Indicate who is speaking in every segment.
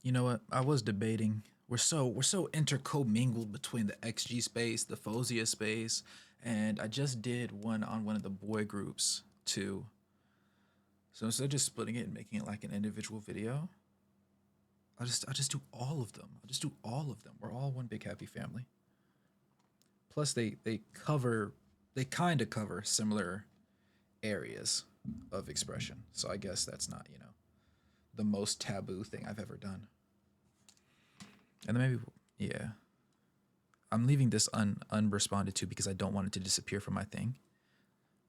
Speaker 1: You know what? I was debating. We're so intercommingled between the XG space, the Foauzia space, and I just did one on one of the boy groups too. So instead of just splitting it and making it like an individual video, I'll just do all of them. I'll just do all of them. We're all one big happy family. Plus they kind of cover similar areas of expression. So I guess that's not, the most taboo thing I've ever done. And then maybe, yeah, I'm leaving this unresponded to because I don't want it to disappear from my thing.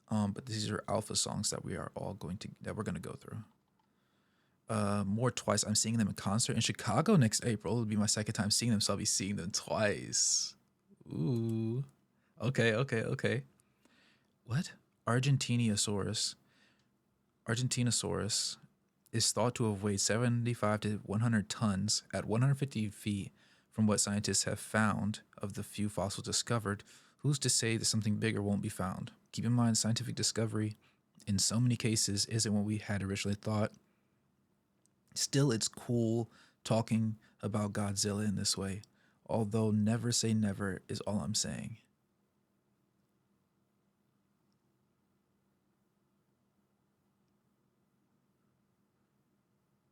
Speaker 1: But these are alpha songs that we're gonna go through. More twice. I'm seeing them in concert in Chicago next April. It'll be my second time seeing them, so I'll be seeing them twice. Ooh. Okay, okay, okay. What? Argentinosaurus. Argentinosaurus is thought to have weighed 75 to 100 tons at 150 feet from what scientists have found of the few fossils discovered. Who's to say that something bigger won't be found? Keep in mind, scientific discovery in so many cases isn't what we had originally thought. Still, it's cool talking about Godzilla in this way, although never say never is all I'm saying.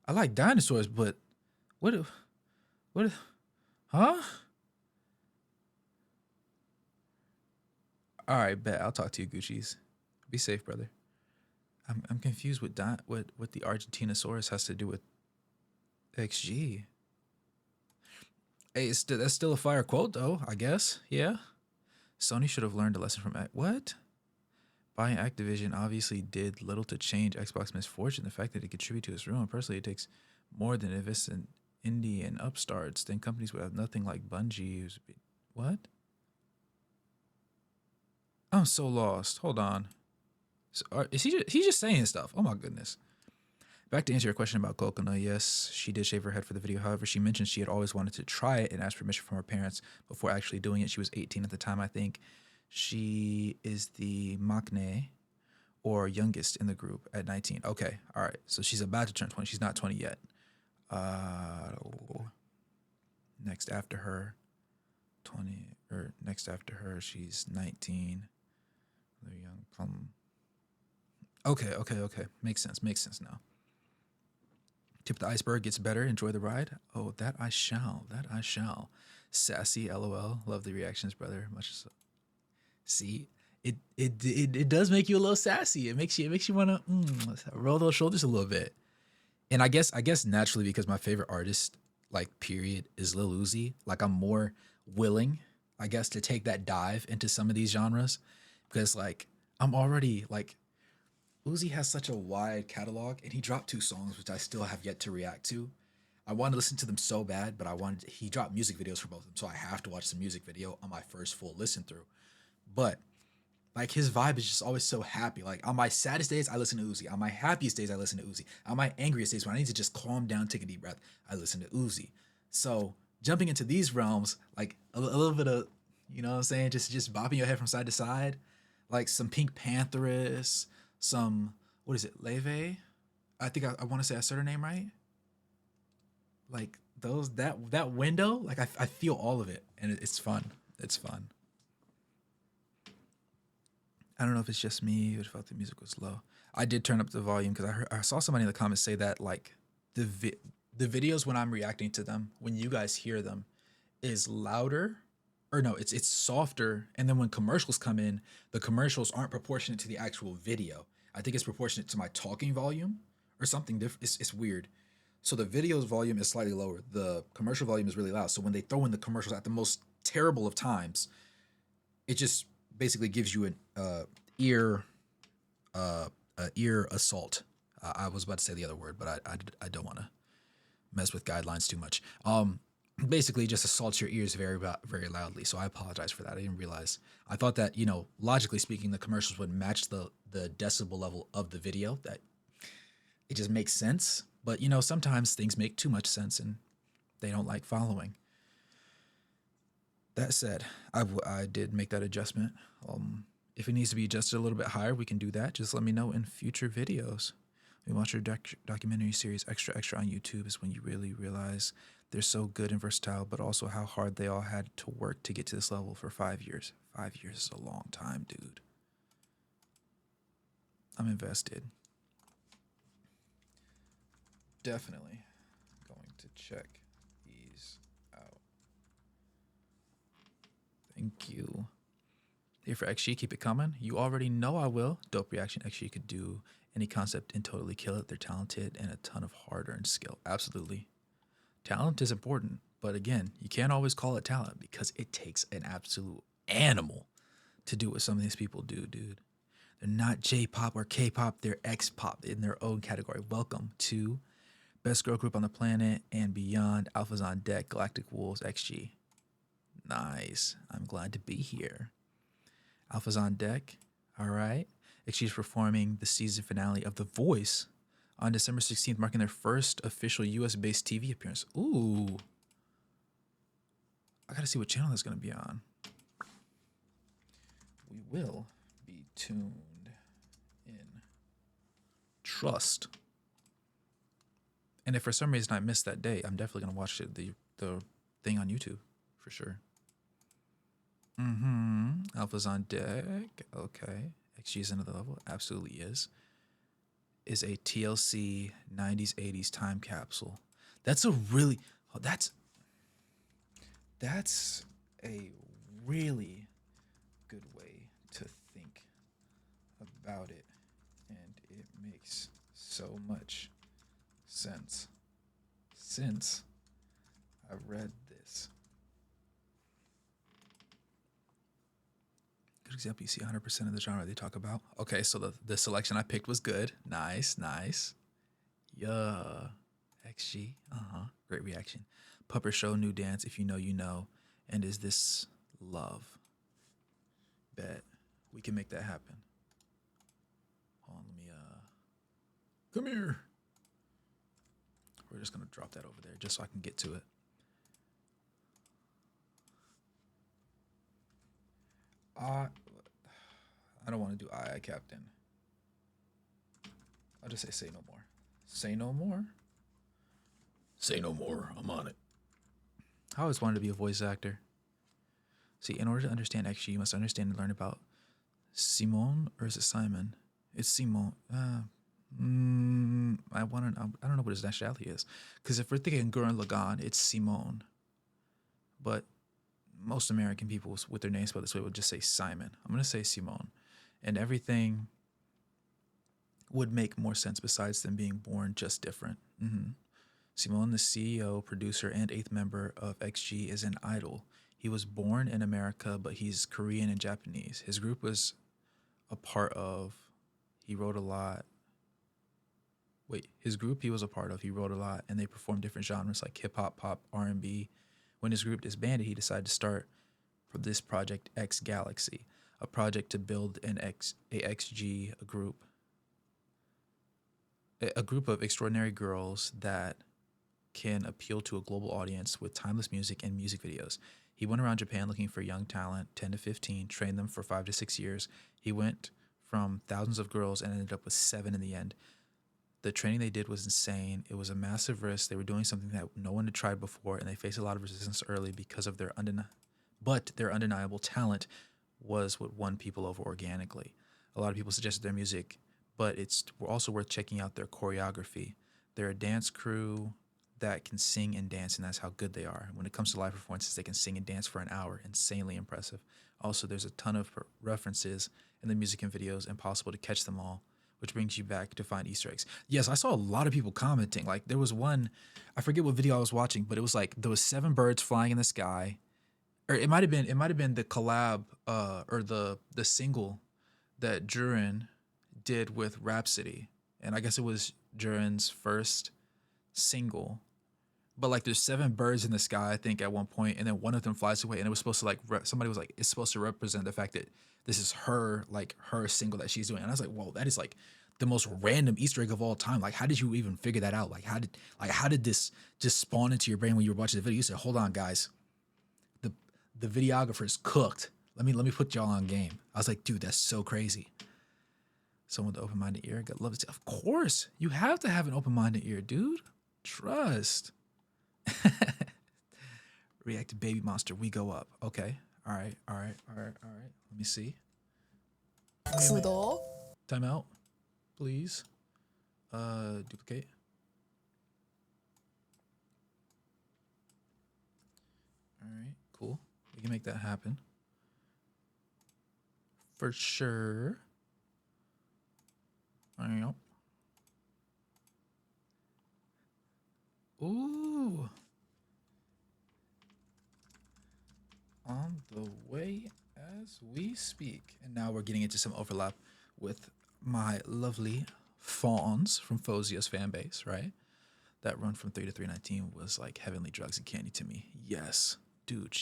Speaker 1: I like dinosaurs, but what? What? Huh? All right, bet. I'll talk to you, Gucci's. Be safe, brother. I'm confused with what the Argentinosaurus has to do with XG. Hey, that's still a fire quote, though. I guess. Yeah. Sony should have learned a lesson from what? Buying Activision obviously did little to change Xbox misfortune. The fact that it contributed to its ruin. Personally, it takes more than invest in indie and upstarts than companies would have nothing like Bungie. What? I'm so lost. Hold on. Is he's just saying stuff? Oh my goodness. Back to answer your question about Coconut, yes, she did shave her head for the video. However, she mentioned she had always wanted to try it and asked permission from her parents before actually doing it. She was 18 at the time, I think. She is the maknae or youngest in the group at 19. Okay, all right. So she's about to turn 20. She's not 20 yet. Uh, next after her, 20 or next after her, she's 19. The young plum. Okay, okay, okay. Makes sense. Makes sense now. Tip of the iceberg gets better. Enjoy the ride. Oh, that I shall. That I shall. Sassy, lol. Love the reactions, brother. Much so. See, it does make you a little sassy. It makes you want to roll those shoulders a little bit. And I guess naturally because my favorite artist, like period, is Lil Uzi. Like I'm more willing, I guess, to take that dive into some of these genres because like I'm already like Uzi has such a wide catalog, and he dropped two songs which I still have yet to react to. I wanted to listen to them so bad, but he dropped music videos for both of them, so I have to watch the music video on my first full listen through. But like his vibe is just always so happy. Like on my saddest days, I listen to Uzi. On my happiest days, I listen to Uzi. On my angriest days, when I need to just calm down, take a deep breath, I listen to Uzi. So jumping into these realms, like a little bit of, you know what I'm saying, just bopping your head from side to side, like some Pink Pantheress, some what is it, Leve? I think I want to say I said her name right. Like those that window, like I feel all of it, and it's fun. It's fun. I don't know if it's just me who felt the music was low. I did turn up the volume because I saw somebody in the comments say that like the the videos when I'm reacting to them, when you guys hear them, is louder, or no, it's softer, and then when commercials come in, the commercials aren't proportionate to the actual video. I think it's proportionate to my talking volume or something different. It's weird. So the video's volume is slightly lower. The commercial volume is really loud. So when they throw in the commercials at the most terrible of times, it just basically gives you an ear ear assault. I was about to say the other word, but I don't want to mess with guidelines too much. Basically, just assaults your ears very loudly. So I apologize for that. I didn't realize. I thought that logically speaking, the commercials would match the decibel level of the video. That it just makes sense. But sometimes things make too much sense and they don't like following. That said, I did make that adjustment. If it needs to be adjusted a little bit higher, we can do that. Just let me know in future videos. When you watch your documentary series Extra Extra on YouTube is when you really realize they're so good and versatile, but also how hard they all had to work to get to this level for 5 years. 5 years is a long time, dude. I'm invested. Definitely going to check these out. Thank you. Here for XG, keep it coming. You already know I will. Dope reaction. XG could do any concept and totally kill it. They're talented and a ton of hard-earned skill. Absolutely. Talent is important, but again, you can't always call it talent because it takes an absolute animal to do what some of these people do, dude. They're not J-pop or K-pop. They're X-pop in their own category. Welcome to Best Girl Group on the Planet and Beyond. Alphas on Deck, Galactic Wolves, XG. Nice. I'm glad to be here. Alphas on Deck. All right. XG is performing the season finale of The Voice on December 16th, marking their first official US-based TV appearance. Ooh. I got to see what channel that's going to be on. We will be tuned in. Trust. And if for some reason I missed that day, I'm definitely going to watch the thing on YouTube for sure. Alpha's on Deck. Okay. XG is another level. Absolutely is. Is a TLC 90s 80s time capsule. That's a really that's a really good way to think about it, and it makes so much sense since I read this. Good example, you see 100% of the genre they talk about. Okay, so the selection I picked was good. Nice. Yeah. XG. Great reaction. Pupper show, new dance. If you know, you know. And is this love? Bet. We can make that happen. Hold on, let me come here. We're just gonna drop that over there just so I can get to it. I don't want to do I Captain. I'll just say no more. Say no more? Say no more. I'm on it. I always wanted to be a voice actor. See, in order to understand XG, you must understand and learn about Simone, or is it Simon? It's Simone. I don't know what his nationality is. Because if we're thinking Gurren Lagann, it's Simone. But most American people with their names spelled this way would just say Simon. I'm going to say Simone. And everything would make more sense besides them being born just different. Simone, the CEO, producer, and 8th member of XG, is an idol. He was born in America, but he's Korean and Japanese. His group was a part of, he wrote a lot. His group he was a part of, he wrote a lot, and they performed different genres like hip-hop, pop, R&B. When his group disbanded, he decided to start for this project X Galaxy, a project to build a group of extraordinary girls that can appeal to a global audience with timeless music and music videos. He went around Japan looking for young talent, 10 to 15, trained them for 5 to 6 years. He went from thousands of girls and ended up with 7 in the end. The training they did was insane. It was a massive risk. They were doing something that no one had tried before, and they faced a lot of resistance early because of their undeniable talent was what won people over organically. A lot of people suggested their music, but it's also worth checking out their choreography. They're a dance crew that can sing and dance, and that's how good they are. When it comes to live performances, they can sing and dance for an hour. Insanely impressive. Also, there's a ton of references in the music and videos, impossible to catch them all, which brings you back to find Easter eggs. Yes, I saw a lot of people commenting. Like, there was one, I forget what video I was watching, but it was like there was 7 birds flying in the sky. Or it might have been the collab or the single that Jurin did with Rhapsody. And I guess it was Jurin's first single. But like there's 7 birds in the sky, I think, at one point, and then one of them flies away, and it was supposed to somebody was like, it's supposed to represent the fact that this is her single that she's doing. And I was like, whoa, that is like the most random Easter egg of all time. Like, how did you even figure that out? Like, how did this just spawn into your brain when you were watching the video? You said, hold on, guys, the videographer's cooked. Let me put y'all on game. I was like, dude, that's so crazy. Someone with an open-minded ear. Got love it. Of course, you have to have an open-minded ear, dude. Trust. React to Baby Monster. We go up. Okay. All right. All right. All right. All right. Let me see.
Speaker 2: 구독.
Speaker 1: Time out, please. Duplicate. All right. Cool. We can make that happen. For sure. All right. Ooh. On the way as we speak. And now we're getting into some overlap with my lovely fawns from Foauzia's fan base, right? That run from 3 to 319 was like heavenly drugs and candy to me. Yes. Dude,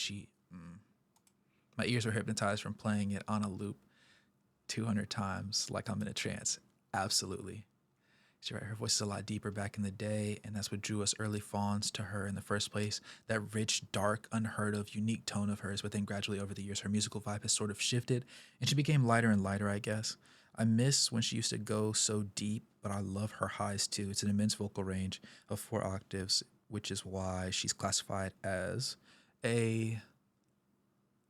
Speaker 1: my ears were hypnotized from playing it on a loop 200 times like I'm in a trance. Absolutely. She's right. Her voice is a lot deeper back in the day, and that's what drew us early fawns to her in the first place. That rich, dark, unheard of, unique tone of hers. But then gradually over the years, her musical vibe has sort of shifted, and she became lighter and lighter, I guess. I miss when she used to go so deep, but I love her highs too. It's an immense vocal range of 4 octaves, which is why she's classified as a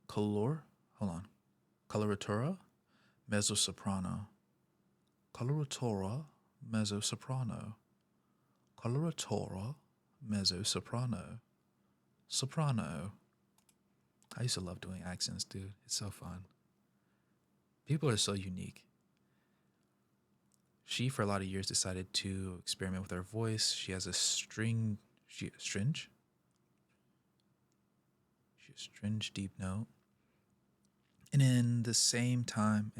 Speaker 1: color. Hold on, coloratura, mezzo soprano, coloratura mezzo soprano, coloratura, mezzo soprano, soprano. I used to love doing accents, dude. It's so fun. People are so unique. She, for a lot of years, decided to experiment with her voice. She has a stringe, deep note. And at the same time,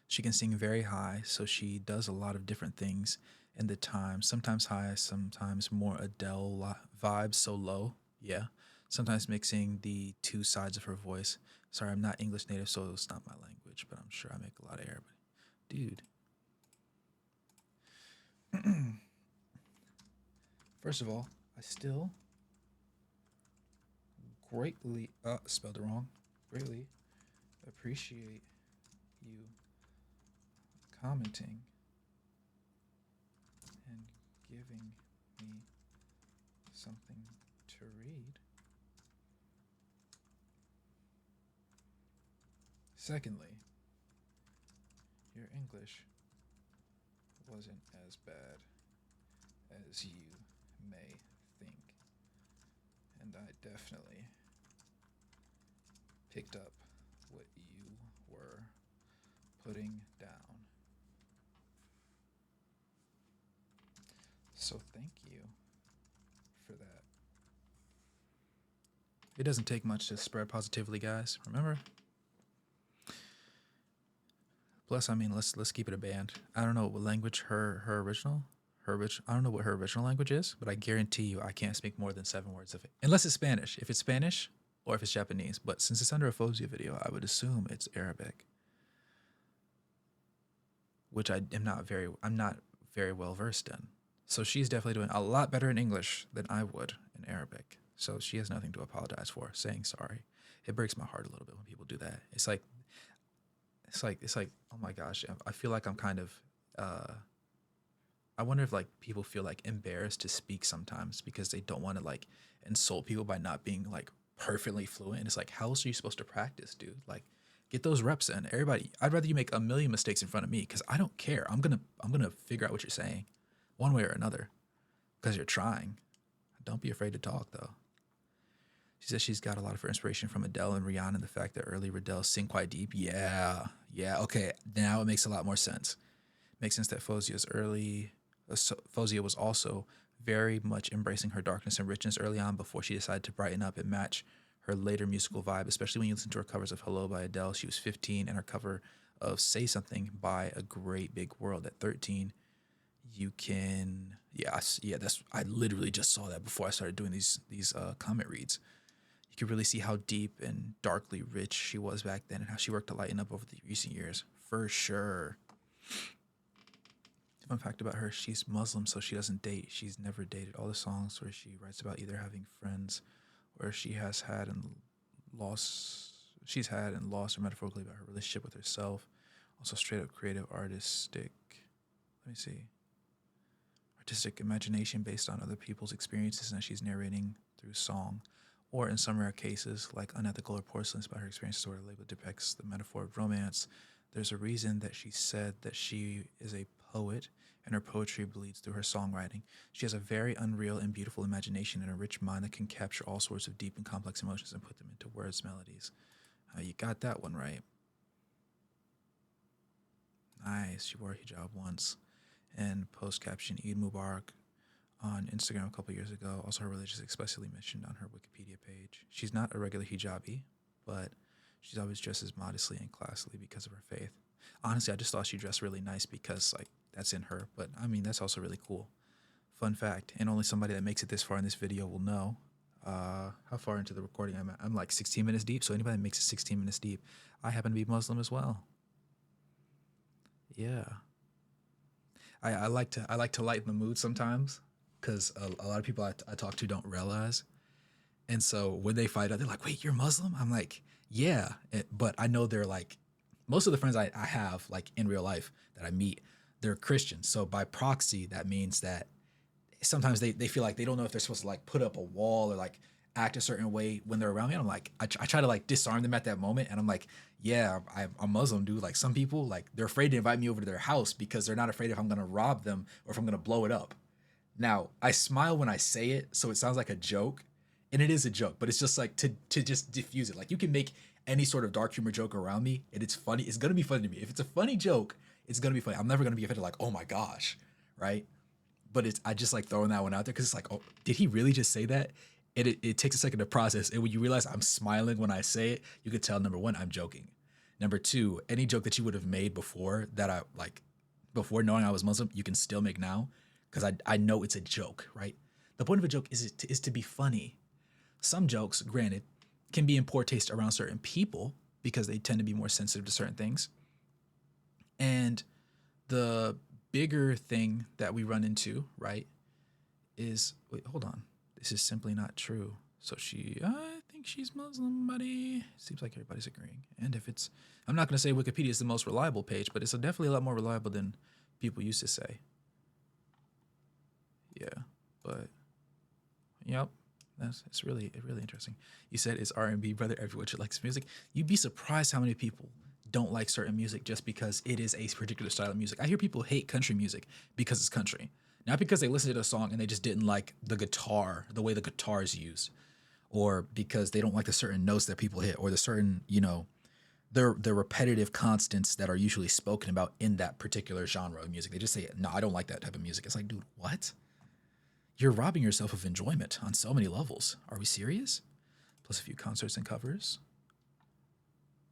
Speaker 1: she can sing very high, so she does a lot of different things in the time. Sometimes high, sometimes more Adele vibes, so low. Yeah. Sometimes mixing the two sides of her voice. Sorry, I'm not English native, so it's not my language, but I'm sure I make a lot of air. But dude. First of all, I still greatly spelled it wrong. Greatly appreciate you commenting and giving me something to read. Secondly, your English wasn't as bad as you may think, and I definitely picked up what you were putting down. So thank you for that. It doesn't take much to spread positively, guys. Remember? Plus, I mean, let's keep it a band. I don't know what language I don't know what her original language is, but I guarantee you I can't speak more than 7 words of it. Unless it's Spanish. If it's Spanish or if it's Japanese. But since it's under a Foauzia video, I would assume it's Arabic. Which I'm not very well versed in. So she's definitely doing a lot better in English than I would in Arabic. So she has nothing to apologize for. Saying sorry. It breaks my heart a little bit when people do that. It's like, oh my gosh, I feel like I'm kind of I wonder if like people feel like embarrassed to speak sometimes because they don't want to like insult people by not being like perfectly fluent. And it's like, how else are you supposed to practice, dude? Like, get those reps in. Everybody, I'd rather you make a million mistakes in front of me because I don't care. I'm gonna figure out what you're saying, one way or another, because you're trying. Don't be afraid to talk though. She says she's got a lot of her inspiration from Adele and Rihanna, and the fact that early Adele sing quite deep. Yeah. Okay, now it makes a lot more sense. Makes sense that Foauzia was also very much embracing her darkness and richness early on before she decided to brighten up and match her later musical vibe, especially when you listen to her covers of Hello by Adele. She was 15, and her cover of Say Something by A Great Big World at 13. You can, I literally just saw that before I started doing these comment reads. You could really see how deep and darkly rich she was back then and how she worked to lighten up over the recent years, for sure. Fun fact about her, she's Muslim, so she doesn't date. She's never dated. All the songs where she writes about either having friends or she's had and lost, or metaphorically about her relationship with herself. Also straight up creative artistic. Let me see. Artistic imagination based on other people's experiences and she's narrating through song. Or in some rare cases, like unethical or porcelains about her experiences where the label depicts the metaphor of romance. There's a reason that she said that she is a poet and her poetry bleeds through her songwriting. She has a very unreal and beautiful imagination and a rich mind that can capture all sorts of deep and complex emotions and put them into words, melodies. You got that one right. Nice. She wore a hijab once. And post caption Eid Mubarak on Instagram a couple years ago. Also, her religion is explicitly mentioned on her Wikipedia page. She's not a regular hijabi, but she's always dressed as modestly and classily because of her faith. Honestly, I just thought she dressed really nice because, like, that's in her. But, I mean, that's also really cool. Fun fact, and only somebody that makes it this far in this video will know how far into the recording I'm at. I'm like 16 minutes deep, so anybody that makes it 16 minutes deep, I happen to be Muslim as well. Yeah. I like to lighten the mood sometimes because a lot of people I talk to don't realize. And so when they find out, they're like, wait, you're Muslim? I'm like, yeah. But I know they're like, most of the friends I have, like in real life that I meet, they're Christians. So by proxy, that means that sometimes they feel like they don't know if they're supposed to like put up a wall or like act a certain way when they're around me. And I'm like, I try to like disarm them at that moment. And I'm like, yeah, I'm Muslim, dude. Like some people, like they're afraid to invite me over to their house because they're not afraid if I'm going to rob them or if I'm going to blow it up. Now, I smile when I say it, so it sounds like a joke, and it is a joke, but it's just like to just diffuse it. Like you can make any sort of dark humor joke around me, and it's funny. It's gonna be funny to me. If it's a funny joke, it's gonna be funny. I'm never gonna be offended like, oh my gosh, right? But it's I just like throwing that one out there because it's like, oh, did he really just say that? And it takes a second to process. And when you realize I'm smiling when I say it, you can tell number one, I'm joking. Number two, any joke that you would have made before that I like before knowing I was Muslim, you can still make now because I know it's a joke, right? The point of a joke is to be funny. Some jokes, granted, can be in poor taste around certain people because they tend to be more sensitive to certain things. And the bigger thing that we run into, right, is wait, hold on. This is simply not true. So I think she's Muslim, buddy. Seems like everybody's agreeing. And if it's, I'm not going to say Wikipedia is the most reliable page, but it's definitely a lot more reliable than people used to say. Yeah, but yep, it's really interesting. You said it's R&B, brother. Everyone should likes music. You'd be surprised how many people don't like certain music just because it is a particular style of music. I hear people hate country music because it's country, not because they listened to the song and they just didn't like the guitar, the way the guitar is used, or because they don't like the certain notes that people hit, or the certain the repetitive constants that are usually spoken about in that particular genre of music. They just say, no, I don't like that type of music. It's like, dude, what? You're robbing yourself of enjoyment on so many levels. Are we serious? Plus a few concerts and covers.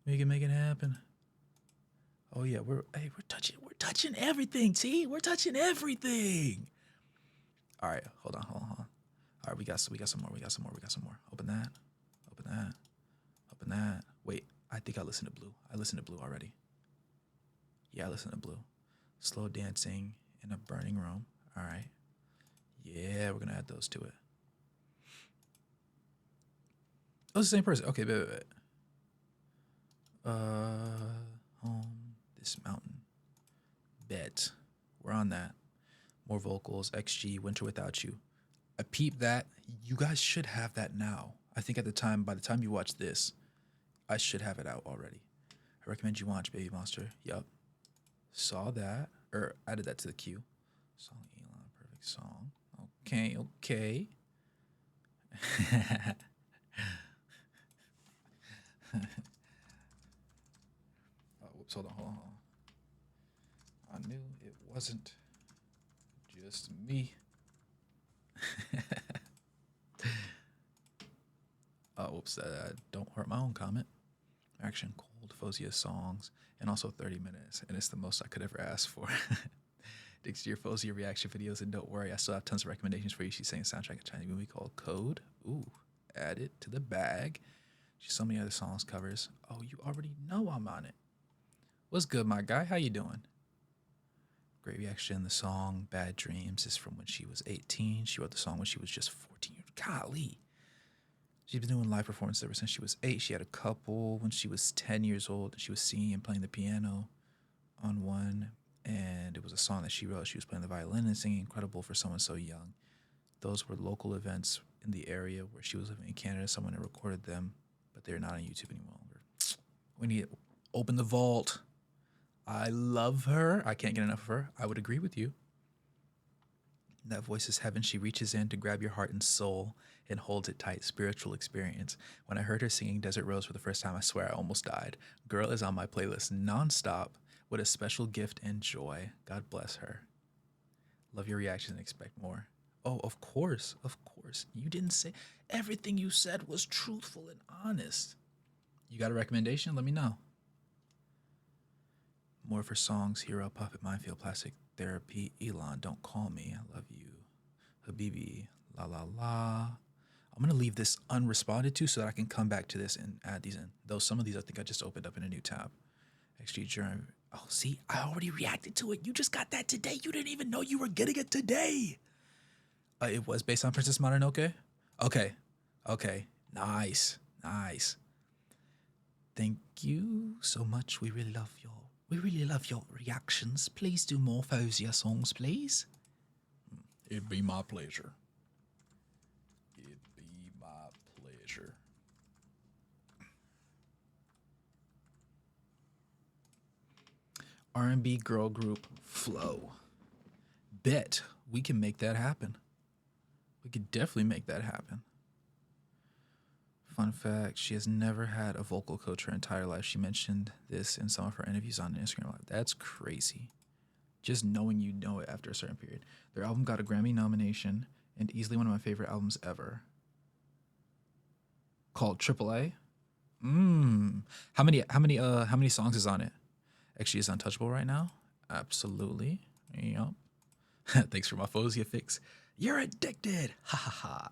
Speaker 1: We can make it happen. Oh yeah, we're touching everything, T. We're touching everything. All right, hold on. All right, we got some more. Open that. Open that. Wait, I think I listened to Blue. I listened to Blue already. Yeah, I listened to Blue. Slow dancing in a burning room. All right. Yeah, we're gonna add those to it. Oh, it's the same person. Okay, bet. Home, this mountain. Bet. We're on that. More vocals, XG, Winter Without You. I peep that. You guys should have that now. I think by the time you watch this, I should have it out already. I recommend you watch Baby Monster. Yup. Saw that. Or added that to the queue. Song Elon, perfect song. Okay. Oh, whoops, hold on. I knew it wasn't just me. Whoops, don't hurt my own comment. Action Cold, Foauzia songs, and also 30 minutes, and it's the most I could ever ask for. Digs to your Foauzia reaction videos, and don't worry, I still have tons of recommendations for you. She's saying soundtrack a Chinese movie called Code. Ooh, add it to the bag. She's so many other songs covers. Oh, you already know I'm on it. What's good, my guy? How you doing? Great reaction. The song Bad Dreams is from when she was 18. She wrote the song when she was just 14. Golly. She's been doing live performances ever since she was 8. She had a couple when she was 10 years old. She was singing and playing the piano. on one, and it was a song that she wrote. She was playing the violin and singing, incredible for someone so young. Those were local events in the area where she was living in Canada. Someone had recorded them, but they're not on YouTube any longer. We need to open the vault. I love her. I can't get enough of her. I would agree with you. That voice is heaven. She reaches in to grab your heart and soul and holds it tight. Spiritual experience. When I heard her singing Desert Rose for the first time, I swear I almost died. Girl is on my playlist nonstop. What a special gift and joy. God bless her. Love your reaction and expect more. Oh, of course. Of course. You didn't say everything you said was truthful and honest. You got a recommendation? Let me know. More of her songs, Hero, Puppet, Minefield, Plastic Therapy, Elon, Don't Call Me, I Love You, Habibi, La La La. I'm going to leave this unresponded to so that I can come back to this and add these in. Though some of these I think I just opened up in a new tab. XG Journey. Oh, see, I already reacted to it. You just got that today. You didn't even know you were getting it today. It was based on Princess Mononoke? Okay. Okay. Nice. Nice. Thank you so much. We really love your reactions. Please do more Foauzia songs, please. It'd be my pleasure. It'd be my pleasure. R&B girl group Flow. Bet we can make that happen. We could definitely make that happen. Fun fact, she has never had a vocal coach her entire life. She mentioned this in some of her interviews on Instagram Live. That's crazy. Just knowing you know it after a certain period. Their album got a Grammy nomination and easily one of my favorite albums ever. Called AAA. How many songs is on it? Actually, it's untouchable right now. Absolutely. Yep. Thanks for my Foauzia fix. You're addicted. Ha ha ha.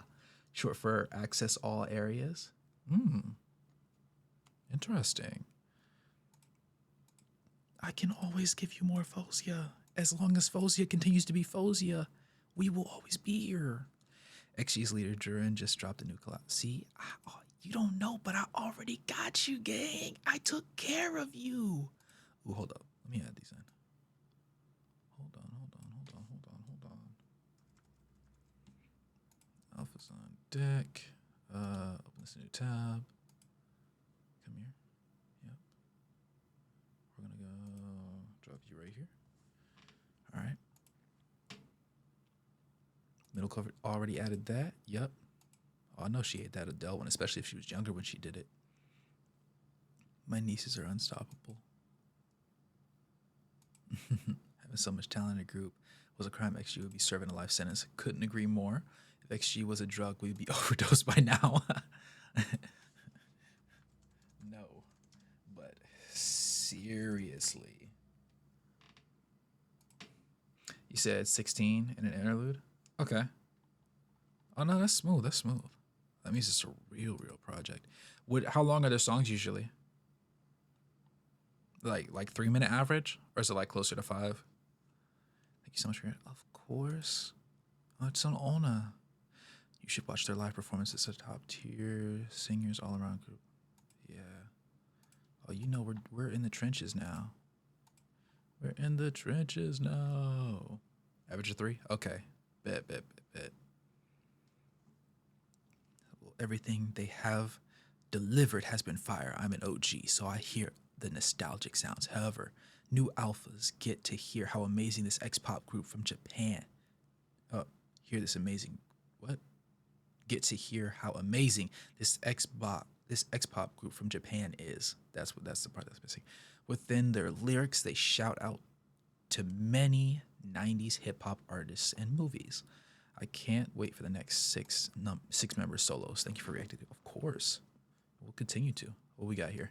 Speaker 1: Short for access all areas. Interesting. I can always give you more Foauzia. As long as Foauzia continues to be Foauzia, we will always be here. XG's leader, Duran, just dropped a new collab. See, you don't know, but I already got you, gang. I took care of you. Ooh, hold up. Let me add these in. Hold on. Alpha's on deck. Open this new tab. Come here. Yep. We're gonna go drop you right here. All right. Middle cover already added that. Yep. Oh, I know she ate that Adele one, especially if she was younger when she did it. My nieces are unstoppable. Having so much talent in a group was a crime. XG would be serving a life sentence. Couldn't agree more. If XG was a drug, we'd be overdosed by now. No, but seriously. You said 16 in an interlude? Okay. Oh no, that's smooth. That's smooth. That means it's a real project. How long are their songs usually? Like 3-minute average, or is it like closer to 5? Thank you so much for it. Of course. Oh, it's an honor. You should watch their live performances. It's a top tier singers all around group. Yeah. Oh, you know we're in the trenches now. We're in the trenches now. Average of 3? Okay. Bet. Well, everything they have delivered has been fire. I'm an OG, so I hear the nostalgic sounds. However, new alphas get to hear how amazing this X-pop group from Japan. Get to hear how amazing this X-pop group from Japan is. That's the part that's missing. Within their lyrics, they shout out to many 90s hip-hop artists and movies. I can't wait for the next six-member solos. Thank you for reacting. Of course. We'll continue to. What we got here?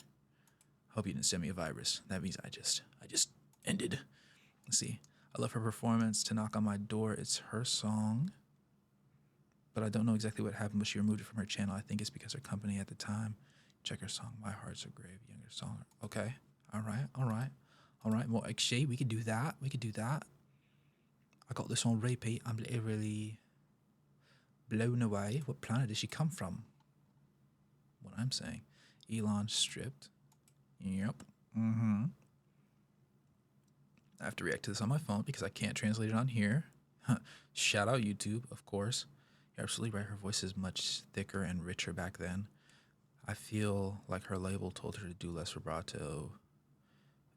Speaker 1: Hope you didn't send me a virus. That means I just ended. Let's see. I love her performance. To Knock on My Door. It's her song. But I don't know exactly what happened, but she removed it from her channel. I think it's because her company at the time. Check her song. My Heart's a Grave. Younger song. Okay. All right. More XG. We could do that. I got this on repeat. I'm literally blown away. What planet did she come from? What I'm saying. Elon stripped. Yep. I have to react to this on my phone because I can't translate it on here. Shout out YouTube, of course. You're absolutely right. Her voice is much thicker and richer back then. I feel like her label told her to do less vibrato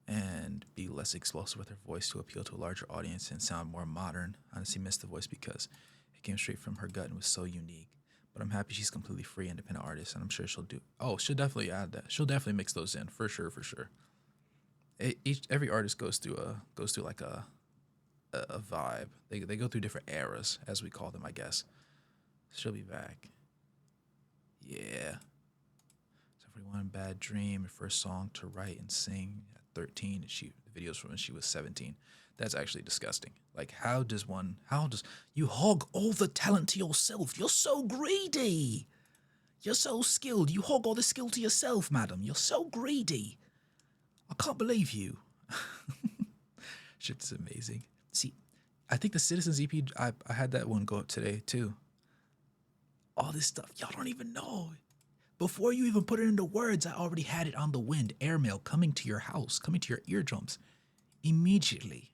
Speaker 1: and be less explosive with her voice to appeal to a larger audience and sound more modern. I honestly miss the voice because it came straight from her gut and was so unique. But I'm happy she's completely free, independent artist, and I'm sure she'll do. Oh, she'll definitely add that. She'll definitely mix those in for sure, for sure. Every artist goes through like a vibe. They go through different eras, as we call them, I guess. She'll be back. Yeah. 71 Bad Dream, her first song to write and sing at 13. The videos from when she was 17. That's actually disgusting. Like, how does you hog all the talent to yourself? You're so greedy. You're so skilled. You hog all the skill to yourself, madam. You're so greedy. I can't believe you. Shit's amazing. See, I think the Citizens EP, I had that one go up today too. All this stuff, y'all don't even know. Before you even put it into words, I already had it on the wind. Airmail coming to your house, coming to your eardrums immediately.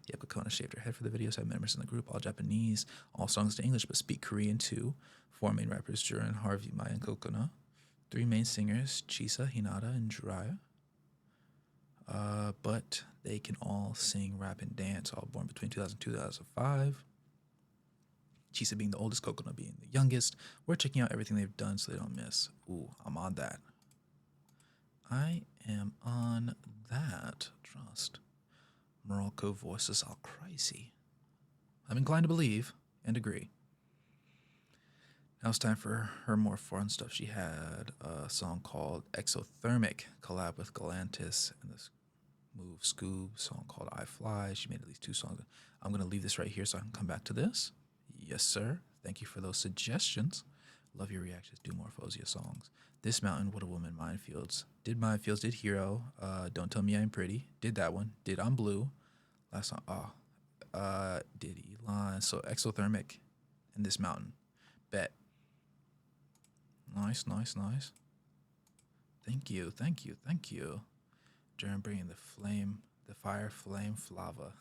Speaker 1: Yep, Kokona shaved her head for the videos. Have members in the group, all Japanese, all songs in English, but speak Korean too. 4 main rappers, Jurin, Harvey, Maya, and Kokona. 3 main singers, Chisa, Hinata, and Jiraiya. But they can all sing, rap, and dance, all born between 2002 and 2005. Chisa being the oldest, Kokona being the youngest. We're checking out everything they've done so they don't miss. Ooh, I'm on that. I am on that. Trust. Morocco voices are crazy. I'm inclined to believe and agree. Now it's time for her more foreign stuff. She had a song called Exothermic, collab with Galantis, and this Move Scoob song called I Fly. She made at least 2 songs. I'm going to leave this right here so I can come back to this. Yes, sir. Thank you for those suggestions. Love your reactions. Do more Foauzia songs. This Mountain, What a Woman, Minefields. Did Minefields, did Hero. Don't Tell Me I'm Pretty. Did that one. Did I'm Blue. Last song. Did Elon. So Exothermic and This Mountain. Bet. Nice, nice, nice. Thank you, thank you, thank you. During bringing the fire flame flava.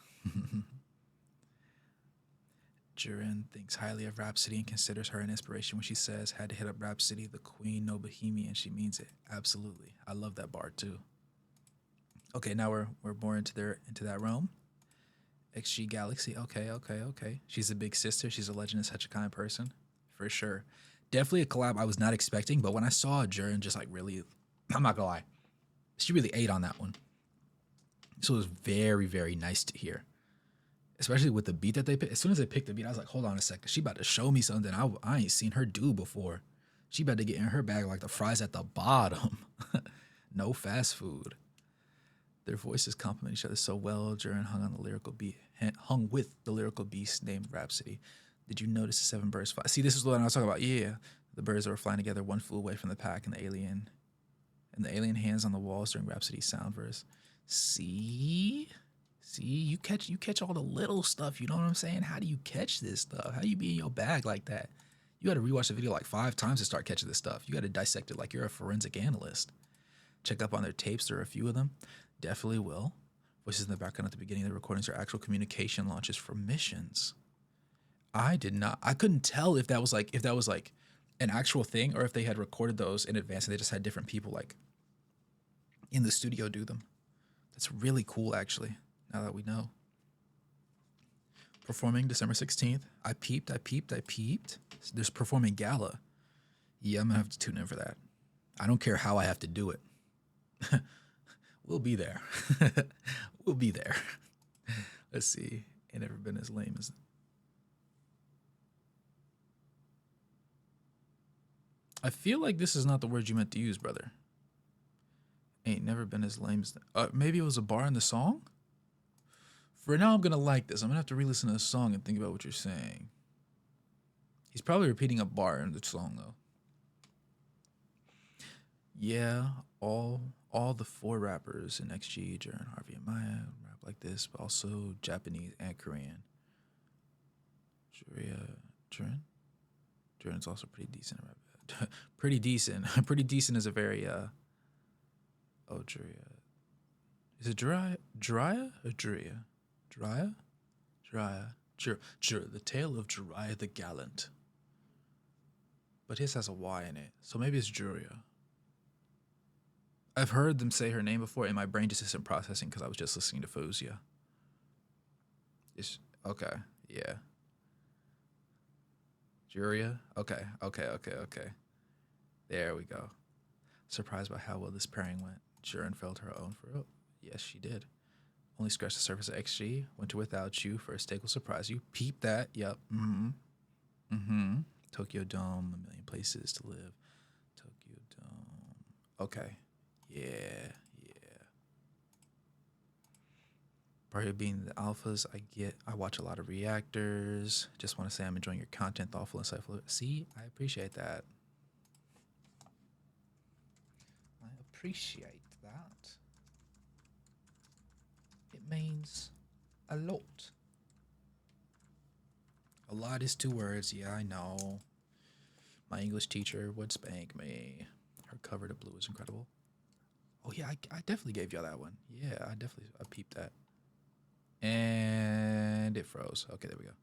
Speaker 1: Jiren thinks highly of Rhapsody and considers her an inspiration when she says, had to hit up Rhapsody, the queen, no bohemian. She means it. Absolutely. I love that bar too. Okay, now we're more into that realm. XG Galaxy. Okay. She's a big sister. She's a legend, is such a kind person. For sure. Definitely a collab I was not expecting, but when I saw Jiren just like really, I'm not gonna lie, she really ate on that one. So it was very, very nice to hear. Especially with the beat that they picked. As soon as they picked the beat, I was like, hold on a second. She about to show me something I ain't seen her do before. She about to get in her bag like the fries at the bottom. No fast food. Their voices complement each other so well. Jiren hung with the lyrical beast named Rhapsody. Did you notice the 7 birds fly? See, this is what I was talking about. Yeah. The birds that were flying together, one flew away from the pack, and the alien hands on the walls during Rhapsody's sound verse. See, you catch all the little stuff. You know what I'm saying? How do you catch this stuff? How do you be in your bag like that? You got to rewatch the video like 5 times to start catching this stuff. You got to dissect it like you're a forensic analyst. Check up on their tapes. There are a few of them. Definitely will. Voices in the background at the beginning of the recordings are actual communication launches for missions. I couldn't tell if that was like an actual thing or if they had recorded those in advance and they just had different people like in the studio do them. That's really cool, actually, now that we know. Performing December 16th. I peeped. There's performing gala. Yeah, I'm gonna have to tune in for that. I don't care how I have to do it. We'll be there. We'll be there. Let's see. Ain't never been as lame as... I feel like this is not the word you meant to use, brother. Ain't never been as lame as... maybe it was a bar in the song? For now, I'm going to like this. I'm going to have to re-listen to the song and think about what you're saying. He's probably repeating a bar in the song, though. Yeah, all the 4 rappers in XG, Jiren, Harvey, and Maya rap like this, but also Japanese and Korean. Jiren's also pretty decent at rap. Pretty decent. Pretty decent is a very... Jiria. Is it Jiraiya or Jiraiya? Jiraiya? Jiraiya. The Tale of Jiraiya the Gallant. But his has a Y in it, so maybe it's Jiraiya. I've heard them say her name before, and my brain just isn't processing because I was just listening to Foauzia. It's okay, yeah. Jiraiya? Okay. There we go. Surprised by how well this pairing went. Jiren felt her own for real. Yes, she did. Only scratched the surface of XG. Winter without you. First take will surprise you. Peep that. Yep. Tokyo Dome. A million places to live. Tokyo Dome. Okay. Yeah. Part of being the alphas, I watch a lot of reactors. Just want to say I'm enjoying your content, thoughtful, insightful. See, I appreciate that. I appreciate that. It means a lot. A lot is 2 words. Yeah, I know. My English teacher would spank me. Her cover to blue is incredible. Oh yeah, I definitely gave y'all that one. Yeah, I peeped that. And it froze. Okay, there we go.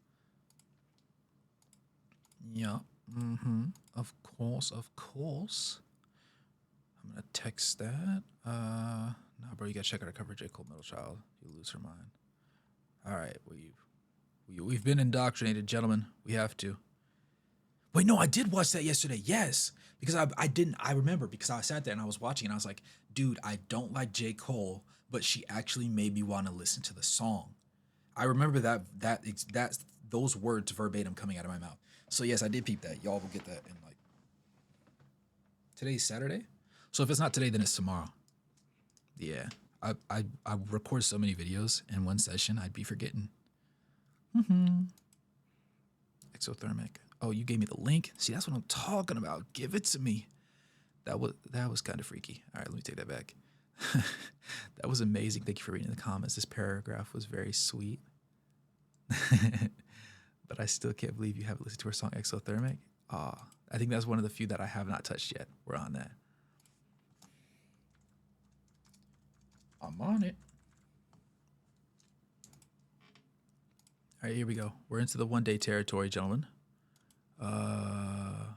Speaker 1: Yeah. Of course. I'm gonna text that. Nah, bro, you gotta check out our cover, J. Cole Middle Child. You'll lose her mind. All right, we've been indoctrinated, gentlemen. We have to. Wait, no, I did watch that yesterday. Yes, because I remember because I sat there and I was watching and I was like, dude, I don't like J. Cole, but she actually made me want to listen to the song. I remember that those words verbatim coming out of my mouth. So yes, I did peep that. Y'all will get that in like today's Saturday. So if it's not today, then it's tomorrow. Yeah, I record so many videos in one session, I'd be forgetting. Exothermic. Oh, you gave me the link. See, that's what I'm talking about. Give it to me. That was kind of freaky. All right, let me take that back. That was amazing. Thank you for reading the comments. This paragraph was very sweet. But I still can't believe you haven't listened to her song Exothermic. I think that's one of the few that I have not touched yet. We're on that. I'm on it. All right, here we go. We're into the 1-day territory, gentlemen. I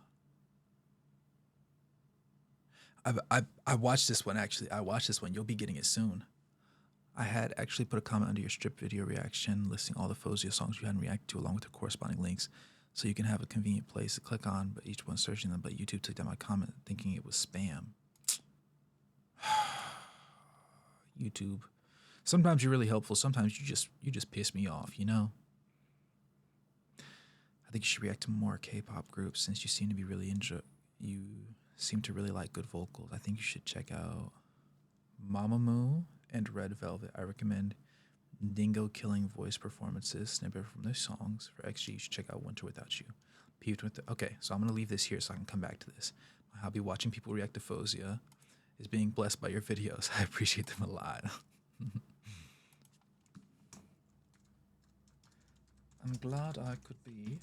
Speaker 1: watched this one actually. I watched this one. You'll be getting it soon. I had actually put a comment under your strip video reaction listing all the Foauzia songs you hadn't reacted to along with the corresponding links so you can have a convenient place to click on, but each one searching them. But YouTube took down my comment thinking it was spam. YouTube. Sometimes you're really helpful. Sometimes you just piss me off, you know? I think you should react to more K-pop groups since you seem to be really you seem to really like good vocals. I think you should check out Mamamoo and Red Velvet. I recommend dingo killing voice performances snippet from their songs. For XG, you should check out Winter Without You. Okay, so I'm gonna leave this here so I can come back to this. My hobby watching people react to Foauzia is being blessed by your videos. I appreciate them a lot. I'm glad I could be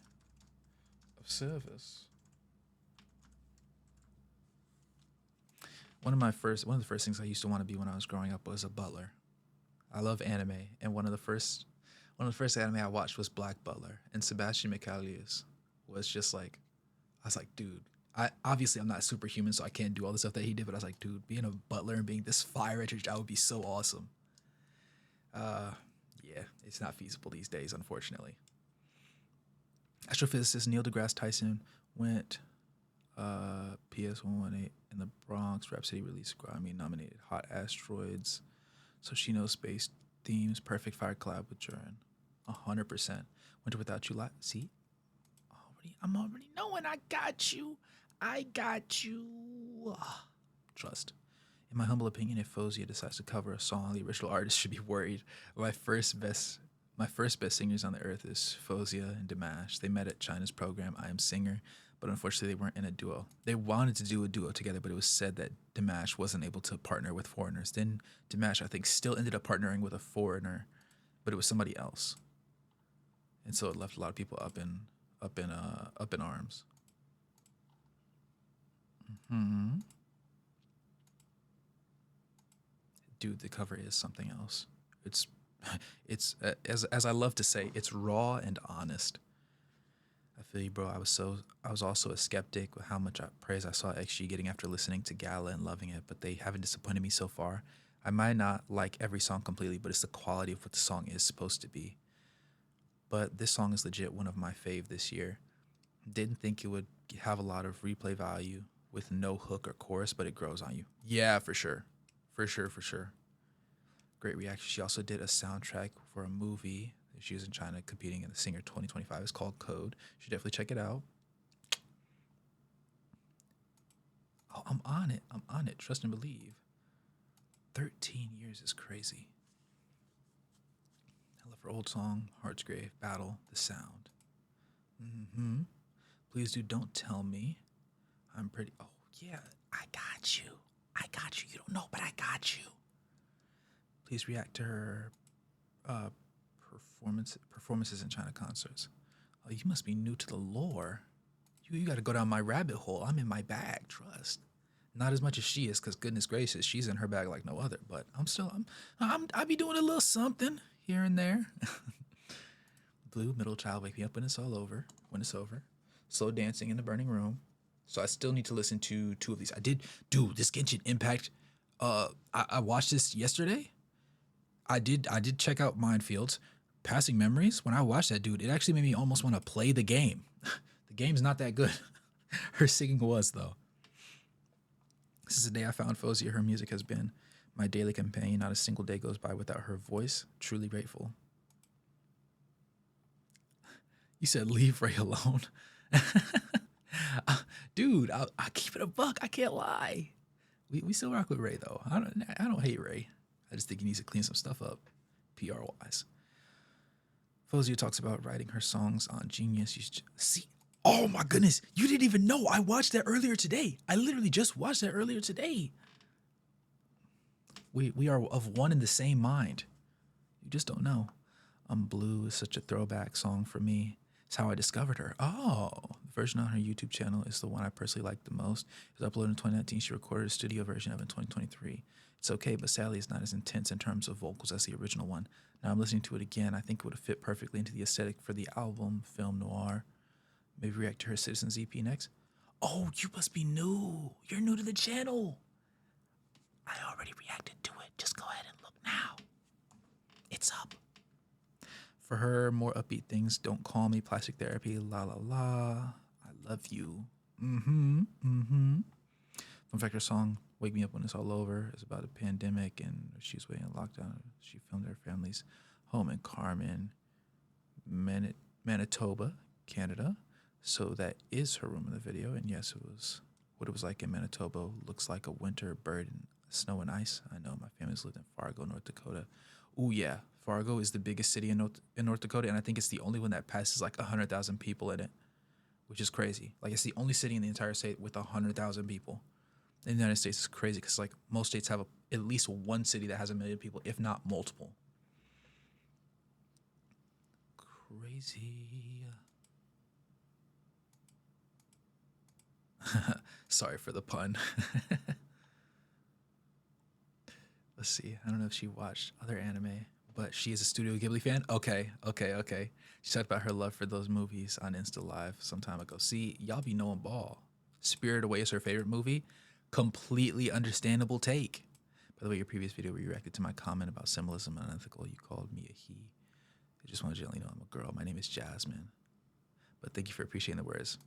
Speaker 1: of service. One of the first things I used to want to be when I was growing up was a butler. I love anime, and one of the first anime I watched was Black Butler, and Sebastian Michaelius was just like, I was like, dude, I'm not superhuman, so I can't do all the stuff that he did, but I was like, dude, being a butler and being this fire at your job would be so awesome. Yeah, it's not feasible these days, unfortunately. Astrophysicist Neil deGrasse Tyson went PS118 in the Bronx. Rhapsody released Grammy nominated Hot Asteroids. So she knows space themes. Perfect fire collab with Jiren. 100%. Winter Without You. See? I'm already knowing I got you. Trust. In my humble opinion, if Foauzia decides to cover a song, the original artist should be worried. My first best singers on the earth is Foauzia and Dimash. They met at China's program I Am Singer, but unfortunately they weren't in a duo. They wanted to do a duo together, but it was said that Dimash wasn't able to partner with foreigners. Then Dimash, I think, still ended up partnering with a foreigner, but it was somebody else. And so it left a lot of people up in arms. dude, the cover is something else. It's it's as I love to say, it's raw and honest. I feel you, bro. I was also a skeptic with how much praise I saw XG getting after listening to Gala and loving it, but they haven't disappointed me so far. I might not like every song completely, but it's the quality of what the song is supposed to be. But this song is legit one of my fave this year. Didn't think it would have a lot of replay value with no hook or chorus, but it grows on you. Yeah, for sure. For sure, for sure. Great reaction. She also did a soundtrack for a movie. She was in China competing in the Singer 2025. It's called Code. You should definitely check it out. Oh, I'm on it. I'm on it. Trust and believe. 13 years is crazy. I love her old song, Heart's Grave, Battle, The Sound. Mm-hmm. Please do don't tell me. I'm pretty. Oh, yeah. I got you. I got you. You don't know, but I got you. Please react to her performances in China concerts. Oh, you must be new to the lore. You got to go down my rabbit hole. I'm in my bag. Trust. Not as much as she is, because goodness gracious, she's in her bag like no other. But I be doing a little something here and there. Blue, middle child, wake me up when it's all over. When it's over. Slow dancing in the burning room. So I still need to listen to 2 of these. I did, dude, this Genshin Impact. I watched this yesterday. I did check out Minefields. Passing Memories. When I watched that, dude, it actually made me almost want to play the game. The game's not that good. Her singing was, though. This is the day I found Foauzia. Her music has been my daily companion. Not a single day goes by without her voice. Truly grateful. You said leave Ray alone. Dude, I keep it a buck. I can't lie. We still rock with Ray, though. I don't hate Ray. I just think he needs to clean some stuff up, PR-wise. Foauzia talks about writing her songs on Genius. See, oh my goodness, you didn't even know. I watched that earlier today. I literally just watched that earlier today. We are of one in the same mind. You just don't know. Blue is such a throwback song for me. It's how I discovered her. Oh, the version on her YouTube channel is the one I personally like the most. It was uploaded in 2019. She recorded a studio version of it in 2023. It's okay, but sadly it's not as intense in terms of vocals as the original one. Now I'm listening to it again. I think it would have fit perfectly into the aesthetic for the album, film noir. Maybe react to her Citizens EP next. Oh, you must be new. You're new to the channel. I already reacted to it. Just go ahead and look now. It's up. For her, more upbeat things. Don't Call Me, Plastic Therapy, La La La, I Love You. Fun fact, her song, Wake Me Up When It's All Over, is about a pandemic and she's waiting in lockdown. She filmed her family's home in Carmen, Manitoba, Canada. So that is her room in the video. And yes, it was what it was like in Manitoba. Looks like a winter bird in snow and ice. I know my family's lived in Fargo, North Dakota. Oh yeah, Fargo is the biggest city in North Dakota, and I think it's the only one that passes like 100,000 people in it, which is crazy. Like it's the only city in the entire state with 100,000 people. In the United States, it's crazy because like most states have at least one city that has 1 million people, if not multiple. Crazy. Sorry for the pun. Let's see. I don't know if she watched other anime, but she is a Studio Ghibli fan. Okay. She talked about her love for those movies on Insta Live some time ago. See, y'all be knowing ball. Spirited Away is her favorite movie. Completely understandable take. By the way, your previous video where you reacted to my comment about symbolism and unethical, you called me a he. I just want to gently know I'm a girl. My name is Jasmine. But thank you for appreciating the words.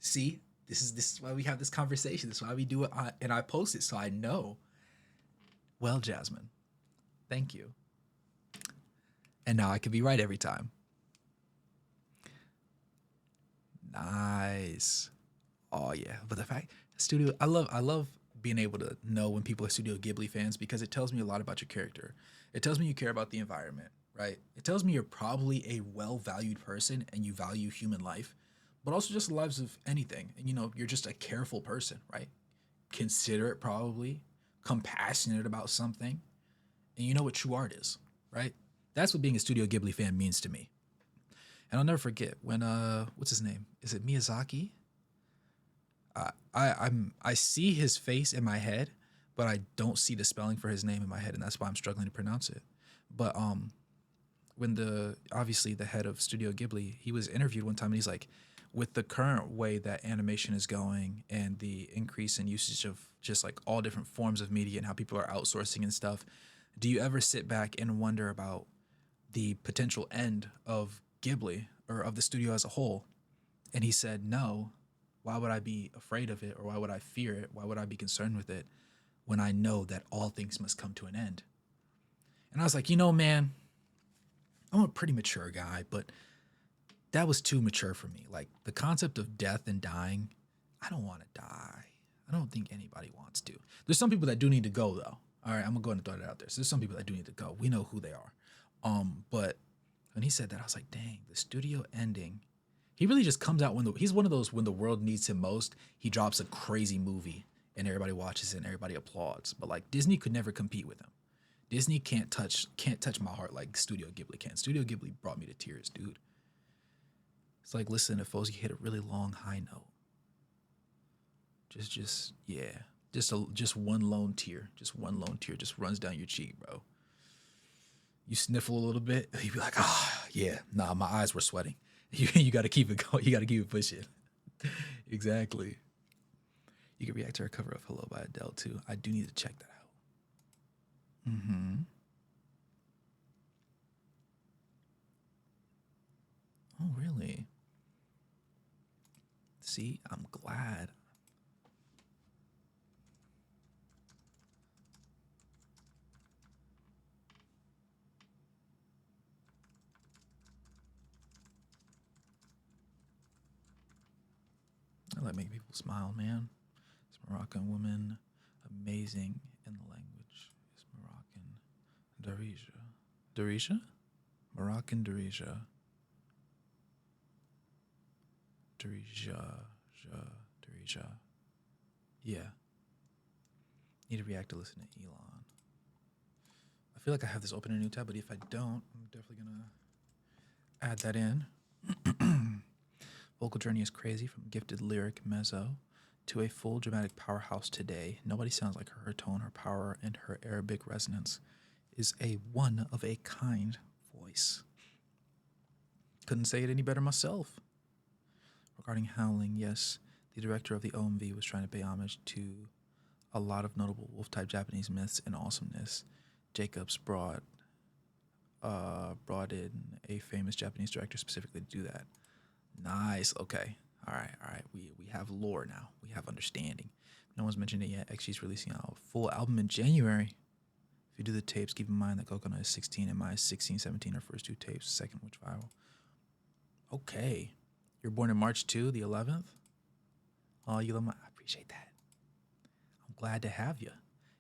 Speaker 1: See, this is why we have this conversation. This is why we do it, and I post it so I know. Well, Jasmine, thank you. And now I can be right every time. Nice. Oh yeah, but the fact studio, I love being able to know when people are Studio Ghibli fans because it tells me a lot about your character. It tells me you care about the environment, right? It tells me you're probably a well-valued person and you value human life, but also just the lives of anything. And you know, you're just a careful person, right? Considerate, probably, compassionate about something, and you know what true art is, right? That's what being a Studio Ghibli fan means to me. And I'll never forget when what's his name? Is it Miyazaki? I see his face in my head, but I don't see the spelling for his name in my head, and that's why I'm struggling to pronounce it. But when the obviously the head of Studio Ghibli, he was interviewed one time, and he's like, with the current way that animation is going and the increase in usage of just like all different forms of media and how people are outsourcing and stuff, do you ever sit back and wonder about the potential end of Ghibli or of the studio as a whole? And he said, no. Why would I be afraid of it, or why would I fear it? Why would I be concerned with it when I know that all things must come to an end? And I was like, man, I'm a pretty mature guy, but that was too mature for me. Like the concept of death and dying, I don't want to die. I don't think anybody wants to. There's some people that do need to go though. All right, I'm gonna go ahead and throw that out there. So there's some people that do need to go. We know who they are. But when he said that, I was like, dang, the studio ending. He really just comes out he's one of those when the world needs him most, he drops a crazy movie and everybody watches it and everybody applauds. But like Disney could never compete with him. Disney can't touch my heart like Studio Ghibli can. Studio Ghibli brought me to tears, dude. It's like listening to Foauzia hit a really long high note. Just one lone tear, just runs down your cheek, bro. You sniffle a little bit, you be like, yeah, nah, my eyes were sweating. You got to keep it going. You got to keep it pushing. Exactly. You can react to our cover of Hello by Adele too. I do need to check that out. Mm-hmm. Oh, really? See, I'm glad. I like making people smile, man. This Moroccan woman, amazing in the language, is Moroccan. Darija. Darija? Moroccan Darija. Darija. Yeah. Need to react to listen to Elon. I feel like I have this open in a new tab, but if I don't, I'm definitely gonna add that in. Vocal journey is crazy, from gifted lyric mezzo to a full dramatic powerhouse today. Nobody sounds like her. Her tone, her power, and her Arabic resonance is a one-of-a-kind voice. Couldn't say it any better myself. Regarding Howling, yes, the director of the OMV was trying to pay homage to a lot of notable wolf-type Japanese myths and awesomeness. Jacobs brought in a famous Japanese director specifically to do that. Nice. Okay. All right. We have lore now. We have understanding. No one's mentioned it yet. XG's releasing a full album in January. If you do the tapes, keep in mind that Coconut is 16 and Maya is 16, 17 are first two tapes, second which viral. Okay. You're born in March 2, the 11th? Oh, I appreciate that. I'm glad to have you.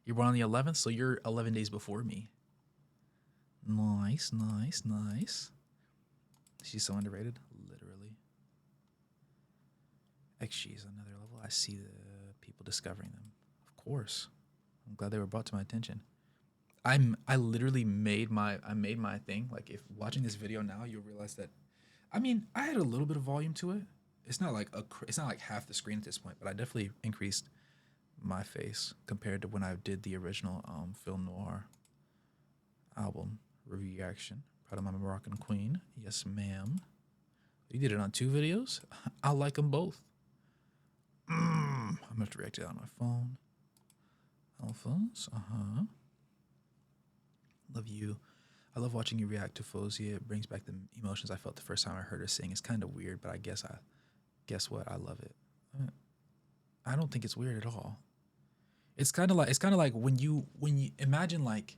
Speaker 1: You're born on the 11th, so you're 11 days before me. Nice. She's so underrated, literally. XG is another level. I see the people discovering them. Of course. I'm glad they were brought to my attention. I literally made my thing. Like, if watching this video now, you'll realize that, I mean, I had a little bit of volume to it. It's not like half the screen at this point, but I definitely increased my face compared to when I did the original Film Noir album review reaction. Proud of my Moroccan queen. Yes, ma'am. You did it on 2 videos? I like them both. I'm gonna have to react to that on my phone. Alphas, love you. I love watching you react to Foauzia. It brings back the emotions I felt the first time I heard her sing. It's kind of weird, but I guess what? I love it. I don't think it's weird at all. It's kind of like when you imagine like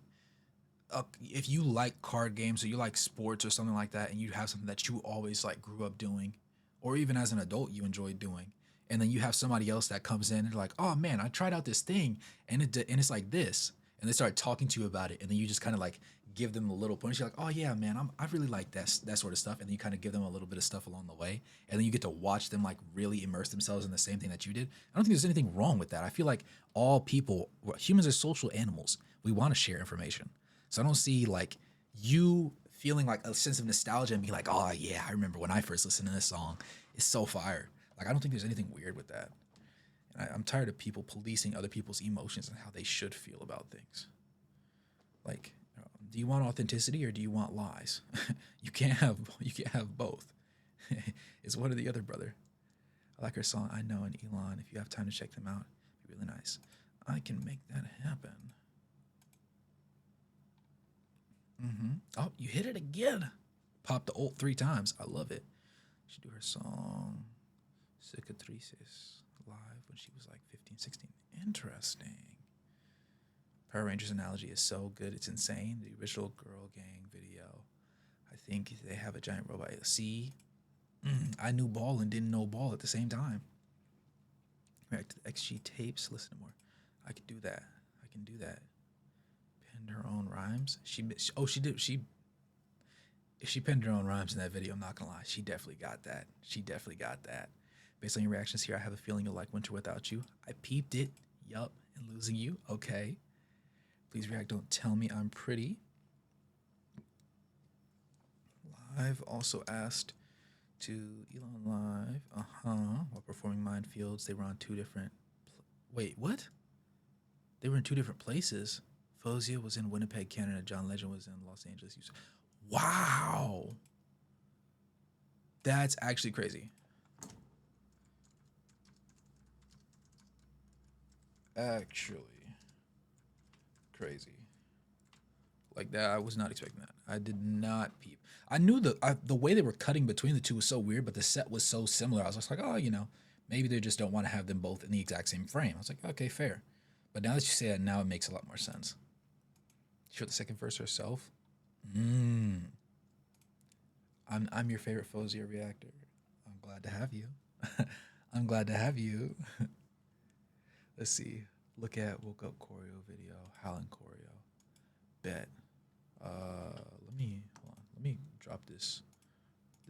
Speaker 1: if you like card games or you like sports or something like that, and you have something that you always like grew up doing, or even as an adult you enjoyed doing, and then you have somebody else that comes in and they're like, oh man, I tried out this thing and it's like this, and they start talking to you about it, and then you just kind of like give them a little point. You're like, oh yeah, man, I really like that sort of stuff, and then you kind of give them a little bit of stuff along the way, and then you get to watch them like really immerse themselves in the same thing that you did. I don't think there's anything wrong with that. I feel like humans are social animals. We want to share information. So I don't see like you feeling like a sense of nostalgia and being like, oh yeah, I remember when I first listened to this song. It's so fire. Like, I don't think there's anything weird with that. I'm tired of people policing other people's emotions and how they should feel about things. Like, do you want authenticity or do you want lies? You can't have both. It's one or the other, brother. I like her song I Know and Elon. If you have time to check them out, it'd be really nice. I can make that happen. Oh, you hit it again. Pop the ult 3 times. I love it. She do her song Cicatrices live when she was like 15, 16. Interesting. Power Rangers analogy is so good. It's insane. The original Girl Gang video. I think they have a giant robot. See? I knew ball and didn't know ball at the same time. React to the XG tapes. Listen to more. I can do that. I can do that. Penned her own rhymes. She did. If she penned her own rhymes in that video, I'm not gonna lie. She definitely got that. She definitely got that. Based on your reactions here, I have a feeling you'll like Winter Without You. I peeped it. Yup. And Losing You. Okay. Please react. Don't tell me I'm pretty. Live also asked to Elon Live. While performing Minefields, they were on 2 different. Wait, what? They were in 2 different places. Foauzia was in Winnipeg, Canada. John Legend was in Los Angeles. Wow. That's actually crazy. Actually crazy. Like that, I was not expecting that. I did not peep. I knew the way they were cutting between the 2 was so weird, but the set was so similar. I was just like, oh, maybe they just don't want to have them both in the exact same frame. I was like, okay, fair. But now that you say that, now it makes a lot more sense. She wrote the second verse herself. I'm your favorite Foauzia reactor. I'm glad to have you. I'm glad to have you. Let's see. Look at Woke Up choreo video. Howlin' choreo. Bet. Let me drop this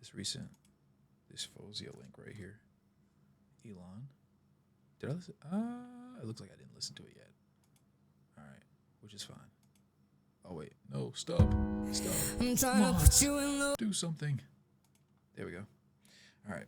Speaker 1: Foauzia link right here. Elon. Did I listen? It looks like I didn't listen to it yet. All right, which is fine. Oh wait, no, stop. I'm trying to put you in the do something. There we go. All right.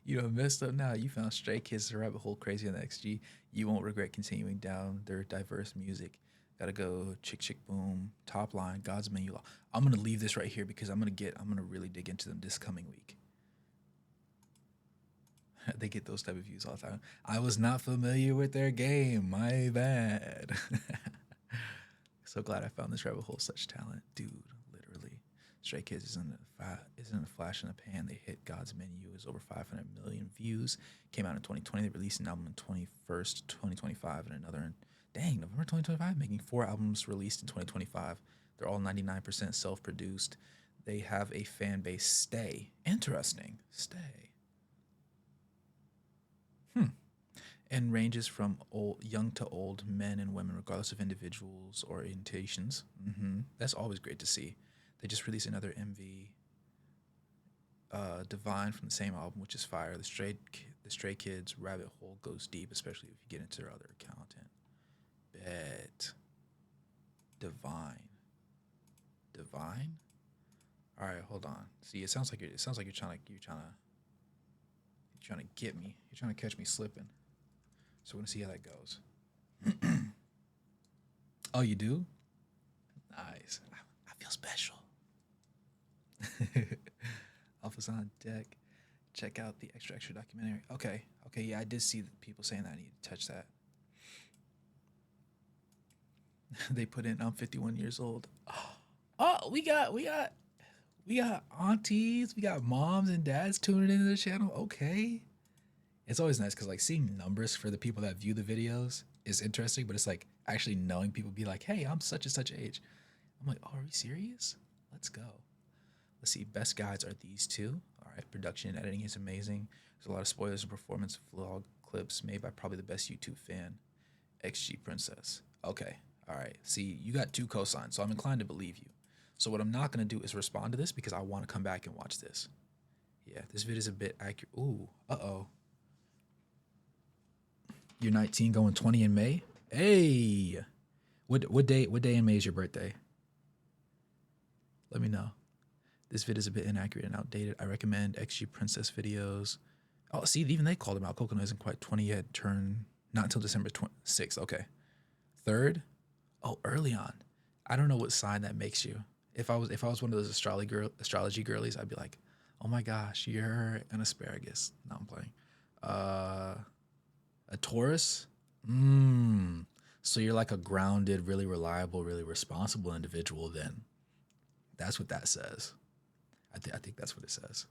Speaker 1: You done messed up now. You found Stray Kids rabbit hole crazy on the XG. You won't regret continuing down their diverse music. Gotta go Chick Chick Boom, Top Line, God's Menu Law. I'm gonna leave this right here because I'm gonna really dig into them this coming week. They get those type of views all the time. I was not familiar with their game. My bad. So glad I found this rabbit hole. Such talent, dude. Literally, Stray Kids isn't a flash in the pan. They hit God's Menu. Is over 500 million views. Came out in 2020. They released an album in 2025, and another in November 2025. Making 4 albums released in 2025. They're all 99% self-produced. They have a fan base. Stay interesting. Stay. And ranges from young to old, men and women, regardless of individuals' orientations. That's always great to see. They just released another MV, Divine, from the same album, which is fire. The Stray Kids rabbit hole goes deep, especially if you get into their other content. Bet. Divine. All right, hold on. See, it sounds like you're trying to get me. You're trying to catch me slipping. So we're gonna see how that goes. Oh, you do? Nice. I feel special. Alpha's on deck. Check out the extra documentary. Okay, yeah, I did see people saying that I need to touch that. They put in I'm 51 years old. Oh, we got aunties, we got moms and dads tuning into the channel. Okay. It's always nice because like seeing numbers for the people that view the videos is interesting, but it's like actually knowing people be like, hey, I'm such and such age. I'm like, oh, are we serious? Let's go. Let's see. Best guides are these 2. All right. Production and editing is amazing. There's a lot of spoilers and performance vlog clips made by probably the best YouTube fan, XG Princess. Okay. All right. See, you got 2 cosigns, so I'm inclined to believe you. So what I'm not going to do is respond to this because I want to come back and watch this. Yeah, this video is a bit accurate. Ooh, uh-oh. You're 19 going 20 in May? Hey. What day in May is your birthday? Let me know. This vid is a bit inaccurate and outdated. I recommend XG Princess videos. Oh, see, even they called him out. Coconut isn't quite 20 yet. Turn not until December 26th. Okay. Third. Oh, early on. I don't know what sign that makes you. If I was one of those astrology girlies, I'd be like, oh my gosh, you're an asparagus. No, I'm playing. A Taurus. So you're like a grounded, really reliable, really responsible individual. Then that's what that says. I think that's what it says.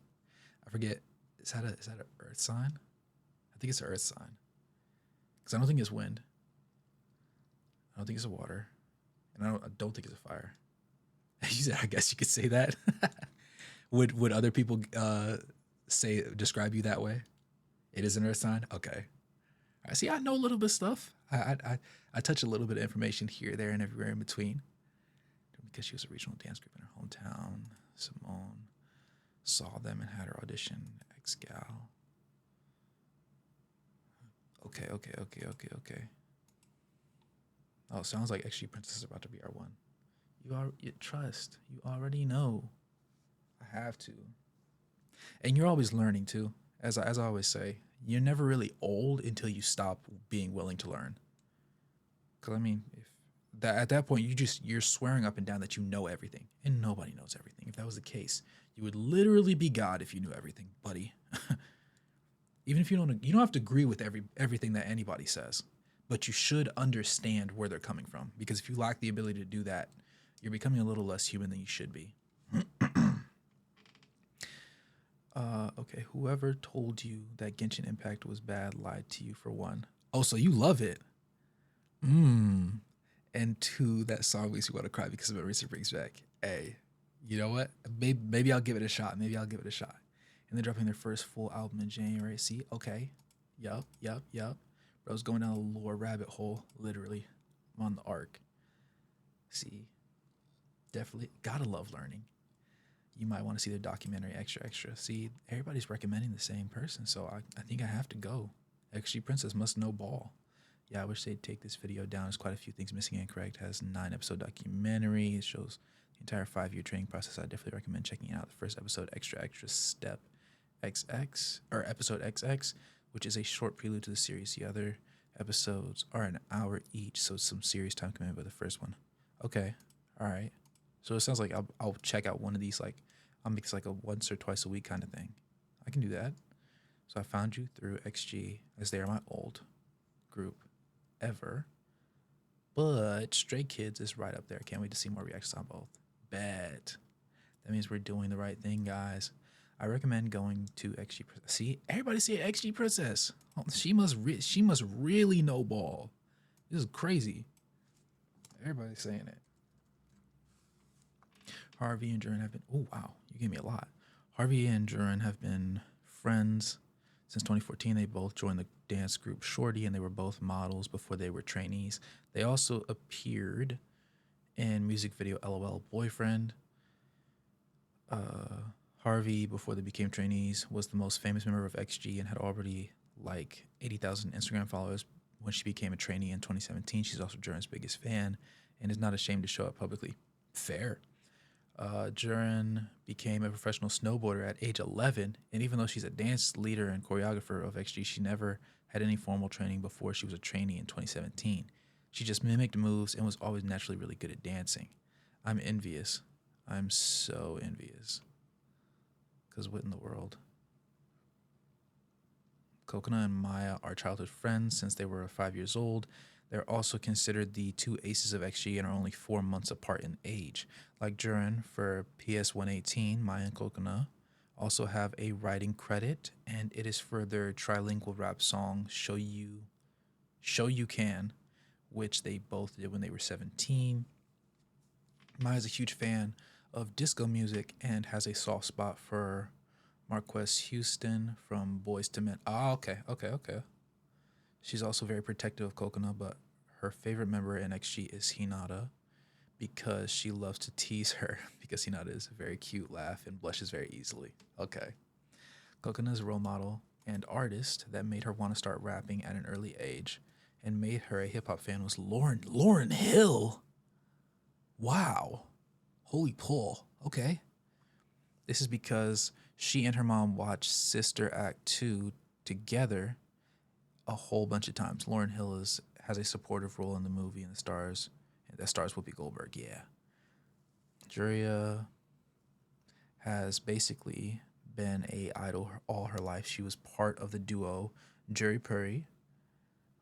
Speaker 1: I forget. Is that an earth sign? I think it's an earth sign. Because I don't think it's wind. I don't think it's a water. And I don't think it's a fire. I guess you could say that. Would other people describe you that way? It is an earth sign? Okay. All right, see, I know a little bit of stuff. I touch a little bit of information here, there, and everywhere in between. Because she was a regional dance group in her hometown. Simone saw them and had her audition. Ex-gal. Okay. Oh, sounds like XG Princess is about to be our one. You trust. You already know. I have to. And you're always learning too. As I always say, you're never really old until you stop being willing to learn. Because I mean, at that point you're swearing up and down that you know everything, and nobody knows everything. If that was the case, you would literally be God if you knew everything, buddy. Even if you don't have to agree with everything that anybody says, but you should understand where they're coming from. Because if you lack the ability to do that, you're becoming a little less human than you should be. Okay, whoever told you that Genshin Impact was bad lied to you, for one. Oh, so you love it. And two, that song makes you want to cry because of what Risa brings back. Hey, you know what? Maybe I'll give it a shot. And they're dropping their first full album in January. See? Okay. Yup. Bro's going down a lore rabbit hole, literally. I'm on the arc. See? Definitely. Gotta love learning. You might want to see their documentary, Extra. See, everybody's recommending the same person, so I think I have to go. XG Princess must know ball. Yeah, I wish they'd take this video down. There's quite a few things missing and incorrect. It has 9-episode documentary. It shows the entire 5-year training process. I definitely recommend checking it out. The first episode, Extra Step XX, or episode XX, which is a short prelude to the series. The other episodes are an hour each, so it's some serious time commitment with the first one. Okay, all right. So it sounds like I'll check out one of these, like I'll make this like a once or twice a week kind of thing. I can do that. So I found you through XG, as they are my old group ever. But Stray Kids is right up there. Can't wait to see more reactions on both. Bet. That means we're doing the right thing, guys. I recommend going to XG Princess. See, everybody see XG Princess. Oh, she must really know ball. This is crazy. Everybody's saying it. Harvey and Duran have been, oh wow, you gave me a lot. Harvey and Duran have been friends since 2014. They both joined the dance group Shorty, and they were both models before they were trainees. They also appeared in music video LOL Boyfriend. Harvey, before they became trainees, was the most famous member of XG and had already like 80,000 Instagram followers when she became a trainee in 2017. She's also Duran's biggest fan and is not ashamed to show up publicly. Fair. Duran became a professional snowboarder at age 11, and even though she's a dance leader and choreographer of XG, she never had any formal training before she was a trainee in 2017. She just mimicked moves and was always naturally really good at dancing. I'm envious. I'm so envious. Because what in the world? Coconut and Maya are childhood friends since they were 5 years old. They're also considered the two aces of XG and are only 4 months apart in age. Like Duran for PS 118, Maya and Coconut also have a writing credit, and it is for their trilingual rap song Show You Can, which they both did when they were 17. Maya's a huge fan of disco music and has a soft spot for Marquess Houston from Boyz II Men. Ah, okay. She's also very protective of Coconut, but her favorite member in XG is Hinata because she loves to tease her because Hinata is a very cute laugh and blushes very easily. Okay. Coconut's role model and artist that made her want to start rapping at an early age and made her a hip-hop fan was Lauryn Hill. Wow. Holy pull. Okay. This is because she and her mom watched Sister Act 2 together a whole bunch of times. Lauren Hill has a supportive role in the movie and that stars Whoopi Goldberg. Yeah. Juria has basically been a idol all her life. She was part of the duo Jury Puri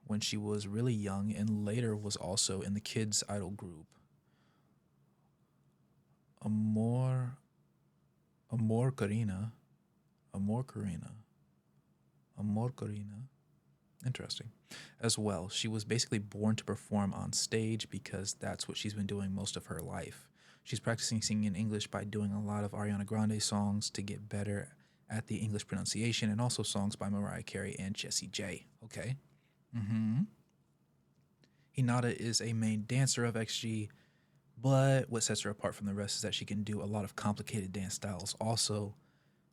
Speaker 1: when she was really young and later was also in the kids idol group Amor Amor Karina. Amor Karina. Amor Karina. Interesting. As well, she was basically born to perform on stage because that's what she's been doing most of her life. She's practicing singing in English by doing a lot of Ariana Grande songs to get better at the English pronunciation and also songs by Mariah Carey and Jessie J. Okay. Mm-hmm. Hinata is a main dancer of XG, but what sets her apart from the rest is that she can do a lot of complicated dance styles also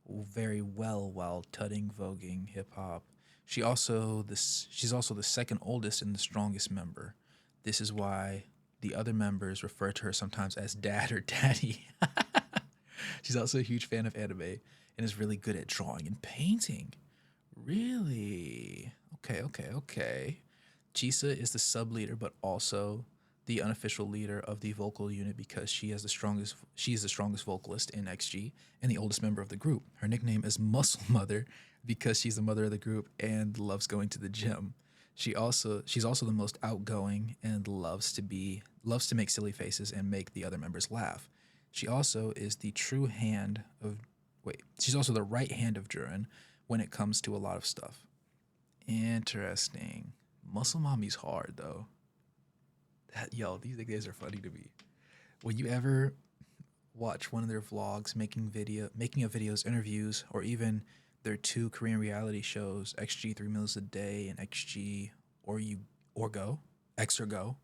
Speaker 1: very well while tutting, voguing, hip hop. She's also the second oldest and the strongest member. This is why the other members refer to her sometimes as dad or daddy. She's also a huge fan of anime and is really good at drawing and painting. Really? Okay. Chisa is the sub leader, but also the unofficial leader of the vocal unit because she is the strongest vocalist in XG and the oldest member of the group. Her nickname is Muscle Mother because she's the mother of the group and loves going to the gym. She's also the most outgoing and loves to make silly faces and make the other members laugh. She also is the true hand of she's also the right hand of Jurin when it comes to a lot of stuff. Interesting. Muscle Mommy's hard though. These guys are funny to me. Will you ever watch one of their vlogs making of videos, interviews, or even their two Korean reality shows, XG 3 Meals a Day and XG or Go, X or Go?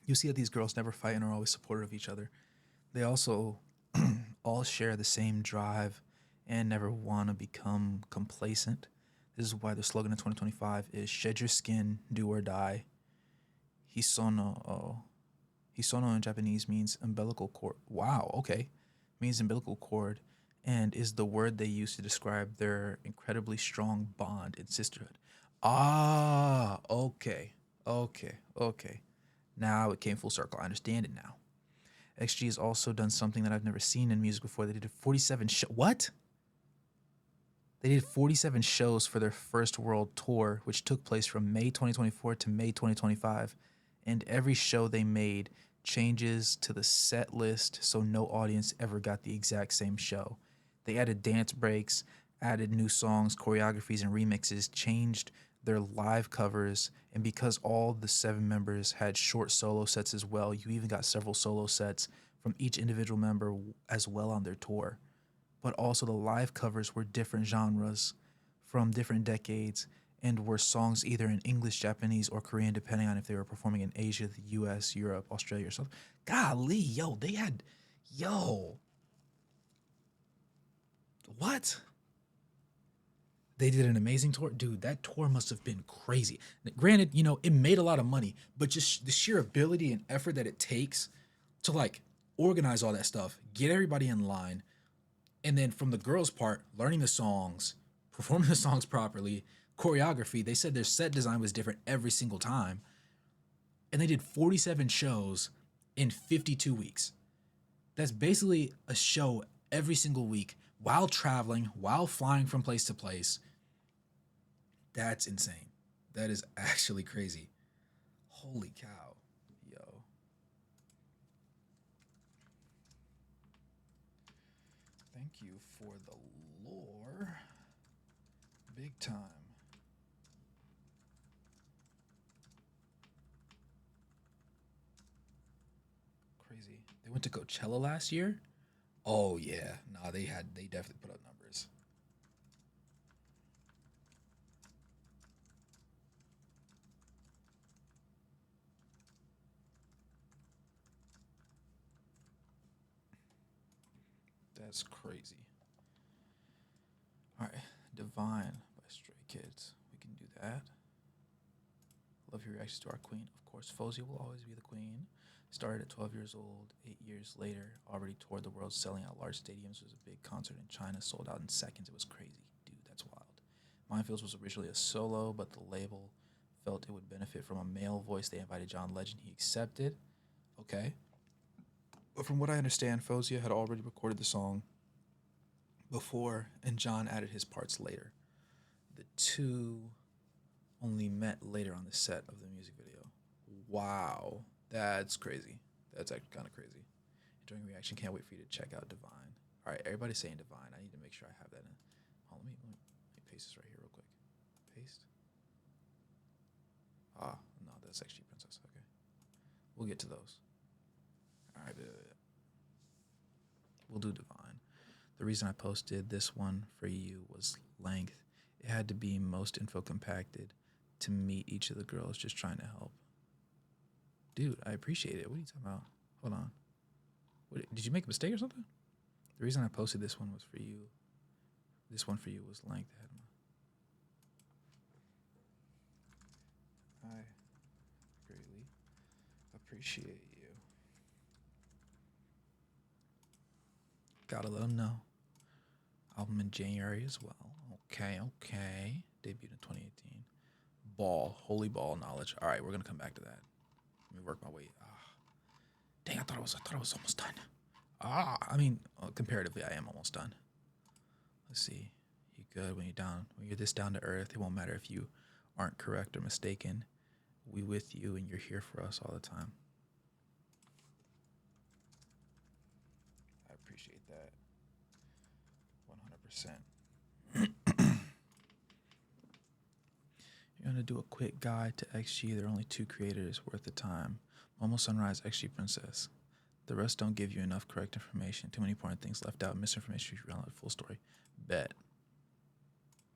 Speaker 1: You see that these girls never fight and are always supportive of each other. They also all share the same drive and never want to become complacent. This is why the slogan in 2025 is shed your skin, do or die. Hisono in Japanese means umbilical cord. Wow, okay. Means umbilical cord and is the word they use to describe their incredibly strong bond and sisterhood. Ah, okay. Now it came full circle. I understand it now. XG has also done something that I've never seen in music before. They did 47 what? They did 47 shows for their first world tour, which took place from May 2024 to May 2025. And every show they made changes to the set list so no audience ever got the exact same show. They added dance breaks, added new songs, choreographies, and remixes, changed their live covers, and because all the 7 members had short solo sets as well, you even got several solo sets from each individual member as well on their tour. But also the live covers were different genres from different decades and were songs either in English, Japanese, or Korean, depending on if they were performing in Asia, the US, Europe, Australia, or something. Golly, what? They did an amazing tour. Dude, that tour must have been crazy. Granted, it made a lot of money, but just the sheer ability and effort that it takes to organize all that stuff, get everybody in line, and then from the girls' part, learning the songs, performing the songs properly, choreography. They said their set design was different every single time. And they did 47 shows in 52 weeks. That's basically a show every single week while traveling, while flying from place to place. That's insane. That is actually crazy. Holy cow. Yo. Thank you for the lore. Big time. Crazy. They went to Coachella last year? Oh yeah. Nah, they definitely put up numbers. That's crazy. All right, Divine by Stray Kids. We can do that. Love your reactions to our queen. Of course, Foauzia will always be the queen. Started at 12 years old. 8 years later, already toured the world, selling out large stadiums. It was a big concert in China, sold out in seconds. It was crazy. Dude, that's wild. Minefields was originally a solo, but the label felt it would benefit from a male voice. They invited John Legend. He accepted. Okay. But from what I understand, Foauzia had already recorded the song before, and John added his parts later. The two only met later on the set of the music video. Wow. That's crazy. That's actually kind of crazy. Enjoying reaction. Can't wait for you to check out Divine. All right, everybody's saying Divine. I need to make sure I have that in. Oh, let me paste this right here real quick. Paste. Ah, no, that's actually Princess. Okay. We'll get to those. All right, we'll do Divine. The reason I posted this one for you was length. It had to be most info compacted to meet each of the girls, just trying to help. Dude, I appreciate it. What are you talking about? Hold on. What, did you make a mistake or something? The reason I posted this one was for you. This one for you was length. I greatly appreciate you. Gotta let them know. Album in January as well. Okay. Debuted in 2018. Ball. Holy ball knowledge. All right, we're gonna come back to that. Let me work my way. Dang, I thought I was almost done. I mean, comparatively, I am almost done. Let's see. You good when you're down? When you're this down to earth, it won't matter if you aren't correct or mistaken. We with you, and you're here for us all the time. I appreciate that. 100%. You're gonna do a quick guide to XG. There are only 2 creators worth the time. Momo Sunrise, XG Princess. The rest don't give you enough correct information. Too many important things left out. Misinformation. You realize full story. Bet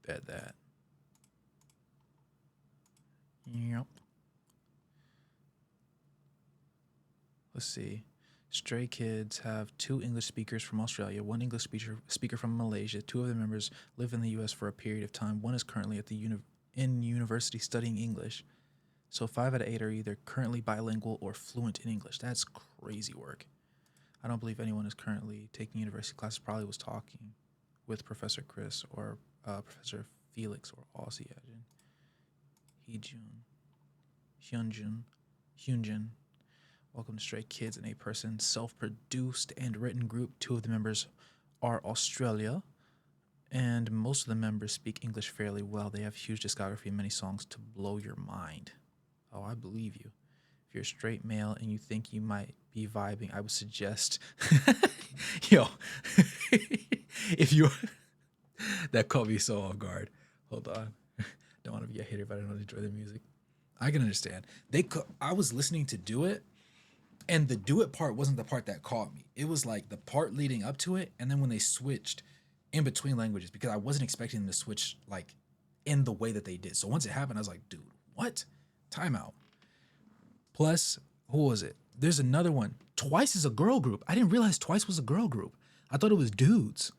Speaker 1: that. Yep. Let's see. Stray Kids have 2 English speakers from Australia, 1 English speaker from Malaysia. 2 of the members live in the U.S. for a period of time. 1 is currently at the university studying English. So 5 out of 8 are either currently bilingual or fluent in English. That's crazy work. I don't believe anyone is currently taking university classes. Probably was talking with Professor Chris or Professor Felix or Aussie. Hyunjin. Welcome to Stray Kids, an 8-person self-produced and written group. 2 of the members are Australia, and most of the members speak English fairly well. They have huge discography and many songs to blow your mind. Oh, I believe you. If you're a straight male and you think you might be vibing, I would suggest, yo, if you, that caught me so off guard. Hold on. Don't want to be a hater, but I don't enjoy the music. I can understand. I was listening to Do It, and the Do It part wasn't the part that caught me. It was like the part leading up to it, and then when they switched in between languages, because I wasn't expecting them to switch like in the way that they did. So once it happened, I was like, dude, what? Timeout. Plus, who was it? There's another one. Twice is a girl group. I didn't realize Twice was a girl group. I thought it was dudes.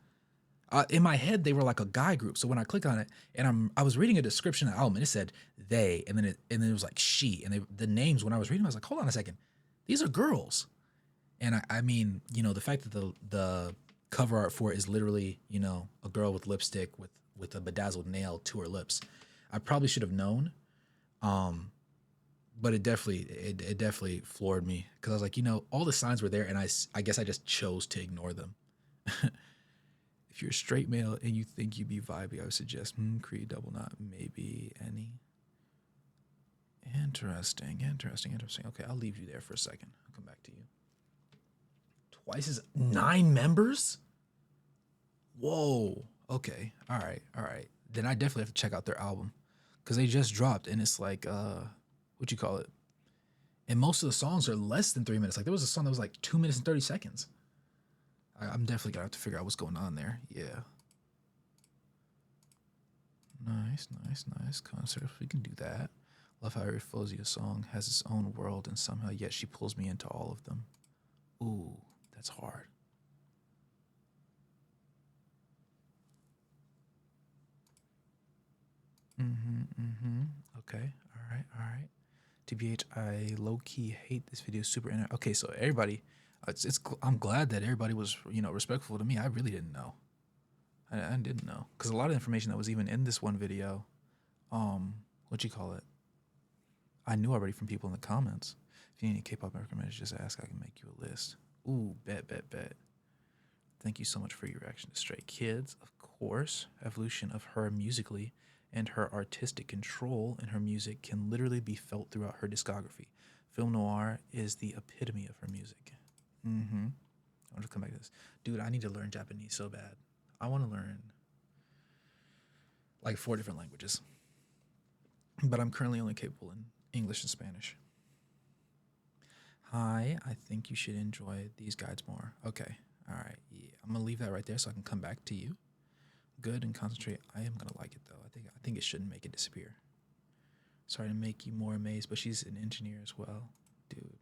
Speaker 1: In my head, they were like a guy group. So when I click on it, and I was reading a description of the album, and it said they, and then it was like she, and the names when I was reading, I was like, hold on a second, these are girls. And I mean, you know, the fact that the cover art for it is literally, you know, a girl with lipstick with a bedazzled nail to her lips. I probably should have known, but it definitely floored me because I was like, you know, all the signs were there, and I guess I just chose to ignore them. If you're a straight male and you think you'd be vibey, I would suggest Creed, Double Knot, maybe any. Interesting. Okay, I'll leave you there for a second. I'll come back to you. Twice is 9 members? Whoa. Okay. All right. Then I definitely have to check out their album because they just dropped, and it's like, what you call it? And most of the songs are less than 3 minutes. Like there was a song that was like 2 minutes and 30 seconds. I'm definitely gonna have to figure out what's going on there. Yeah. Nice concert. We can do that. Love how every Foauzia song has its own world, and somehow yet she pulls me into all of them. Ooh, that's hard. Okay. All right. TBH, I low key hate this video. Super inner. Okay, so everybody, I'm glad that everybody was respectful to me. I really didn't know. I didn't know because a lot of information that was even in this one video, what you call it, I knew already from people in the comments. If you need any K-pop recommendations, just ask. I can make you a list. Ooh, bet. Thank you so much for your reaction to Stray Kids. Of course, evolution of her musically and her artistic control in her music can literally be felt throughout her discography. Film noir is the epitome of her music. I'll just come back to this. Dude, I need to learn Japanese so bad. I want to learn like 4 different languages. But I'm currently only capable in English and Spanish. Hi, I think you should enjoy these guides more. Okay. All right. Yeah, I'm going to leave that right there so I can come back to you. Good and concentrate. I am going to like it though. I think it shouldn't make it disappear. Sorry to make you more amazed, but she's an engineer as well. Dude,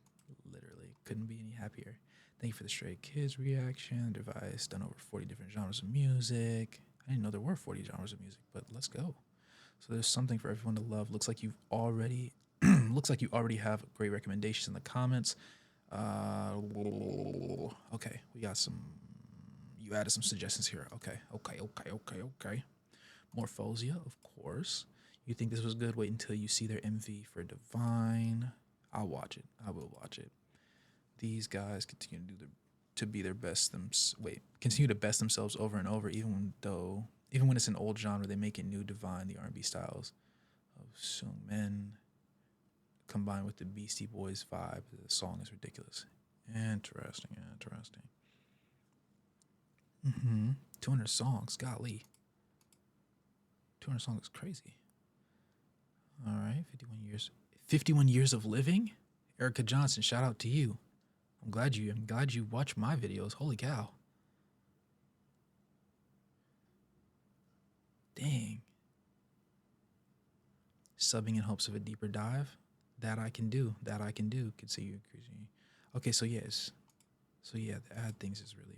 Speaker 1: literally couldn't be any happier. Thank you for the Stray Kids reaction. Device done over 40 different genres of music. I didn't know there were 40 genres of music, but let's go. So there's something for everyone to love. Looks like you've already have great recommendations in the comments. Okay, we got some. You added some suggestions here. Okay. More Foauzia, of course. You think this was good? Wait until you see their MV for Divine. I'll watch it. I will watch it. These guys continue to be their best continue to best themselves over and over, even when it's an old genre, they make it new. Divine, the R&B styles of Sung Men combined with the Beastie Boys vibe. The song is ridiculous. Interesting. 200 songs, golly. 200 songs is crazy. All right, 51 years. 51 years of living? Erica Johnson, shout out to you. I'm glad you watch my videos. Holy cow. Dang. Subbing in hopes of a deeper dive. That I can do. Could see you increasing. Okay, so yes. So yeah, the ad things is really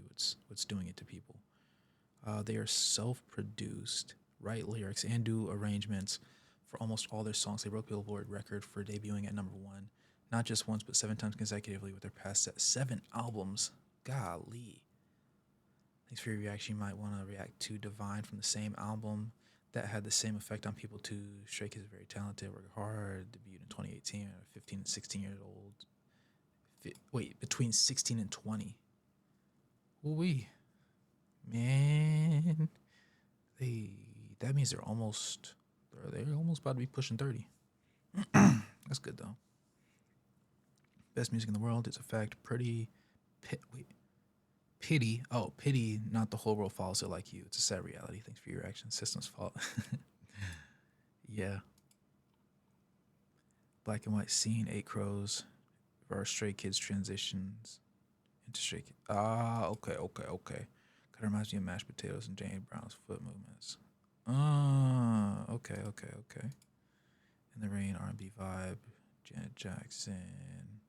Speaker 1: what's doing it to people. They are self-produced, write lyrics, and do arrangements for almost all their songs. They broke Billboard record for debuting at #1, not just once, but 7 times consecutively with their past 7 albums. Golly. Thanks for your reaction. You might want to react to Divine from the same album. That had the same effect on people too. Stray Kids is very talented, work hard, debuted in 2018, 15 and 16 years old. Between 16 and 20. Ooh-wee. Man, that means they're almost about to be pushing 30. That's good though. Best music in the world. It's a fact. Pity. Oh, pity. Not the whole world follows it like you. It's a sad reality. Thanks for your reaction. System's fault. Yeah. Black and white scene. 8 Crows. For our Stray Kids transitions into Stray Kids. Okay. Kind of reminds me of mashed potatoes and Jane Brown's foot movements. Okay. In the Rain, R&B vibe, Janet Jackson,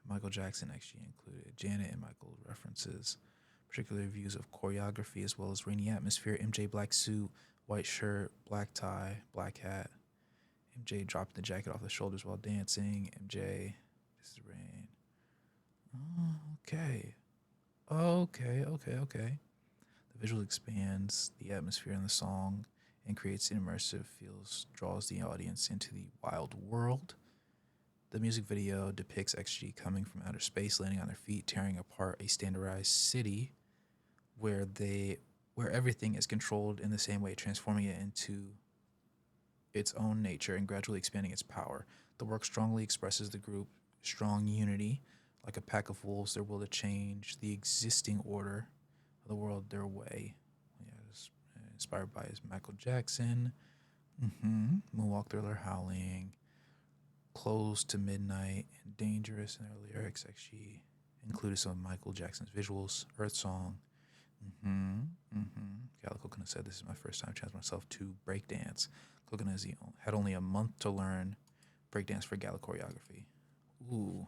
Speaker 1: Michael Jackson actually included. Janet and Michael references, particular views of choreography as well as rainy atmosphere. MJ black suit, white shirt, black tie, black hat. MJ dropping the jacket off the shoulders while dancing. MJ, this is Rain. Okay. The visual expands the atmosphere in the song and creates immersive feels, draws the audience into the wild world. The music video depicts XG coming from outer space, landing on their feet, tearing apart a standardized city where everything is controlled in the same way, transforming it into its own nature and gradually expanding its power. The work strongly expresses the group's strong unity, like a pack of wolves, their will to change the existing order of the world their way. Yeah, it's inspired by his Michael Jackson. Moonwalk, Thriller, Howling, Close to Midnight, and Dangerous in their lyrics actually included some of Michael Jackson's visuals. Earth Song. Gala Coconut said, "This is my first time challenging myself to breakdance." Coconut had only a month to learn breakdance for Gala choreography. Ooh.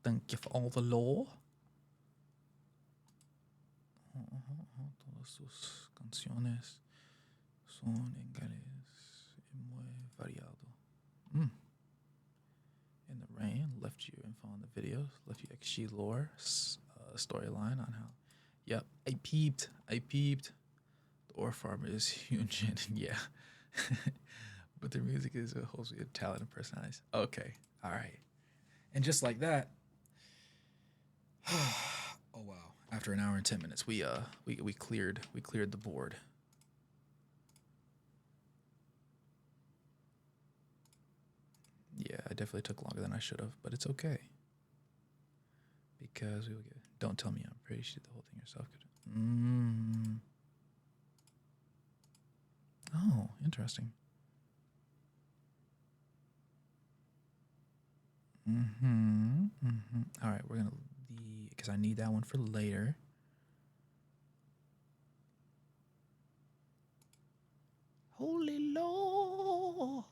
Speaker 1: Thank you for all the lore. Son enganes muy variado. Mm. In the rain, left you info on the videos, left you XG lore, storyline on how. Yep, I peeped. The ore farm is huge, and yeah. But their music is a whole talent and personalities. Okay, all right. And just like that, oh wow! After an hour and 10 minutes, we cleared the board. Yeah, I definitely took longer than I should have, but it's okay because we will get. Don't tell me I'm pretty. She did the whole thing herself. Oh, interesting. All right, we're gonna because I need that one for later. Holy Lord.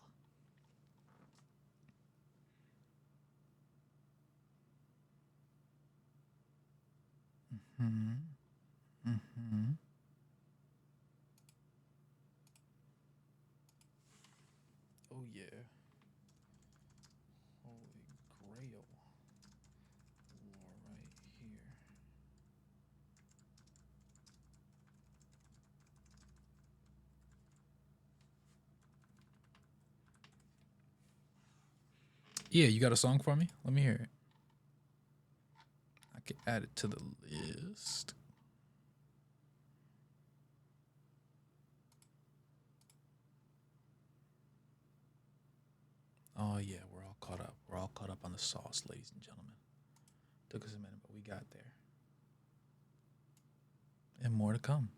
Speaker 1: Oh yeah. Holy Grail. Lore right here. Yeah, you got a song for me? Let me hear it. I can add it to the list. Oh yeah, we're all caught up. We're all caught up on the sauce, ladies and gentlemen. Took us a minute, but we got there. And more to come.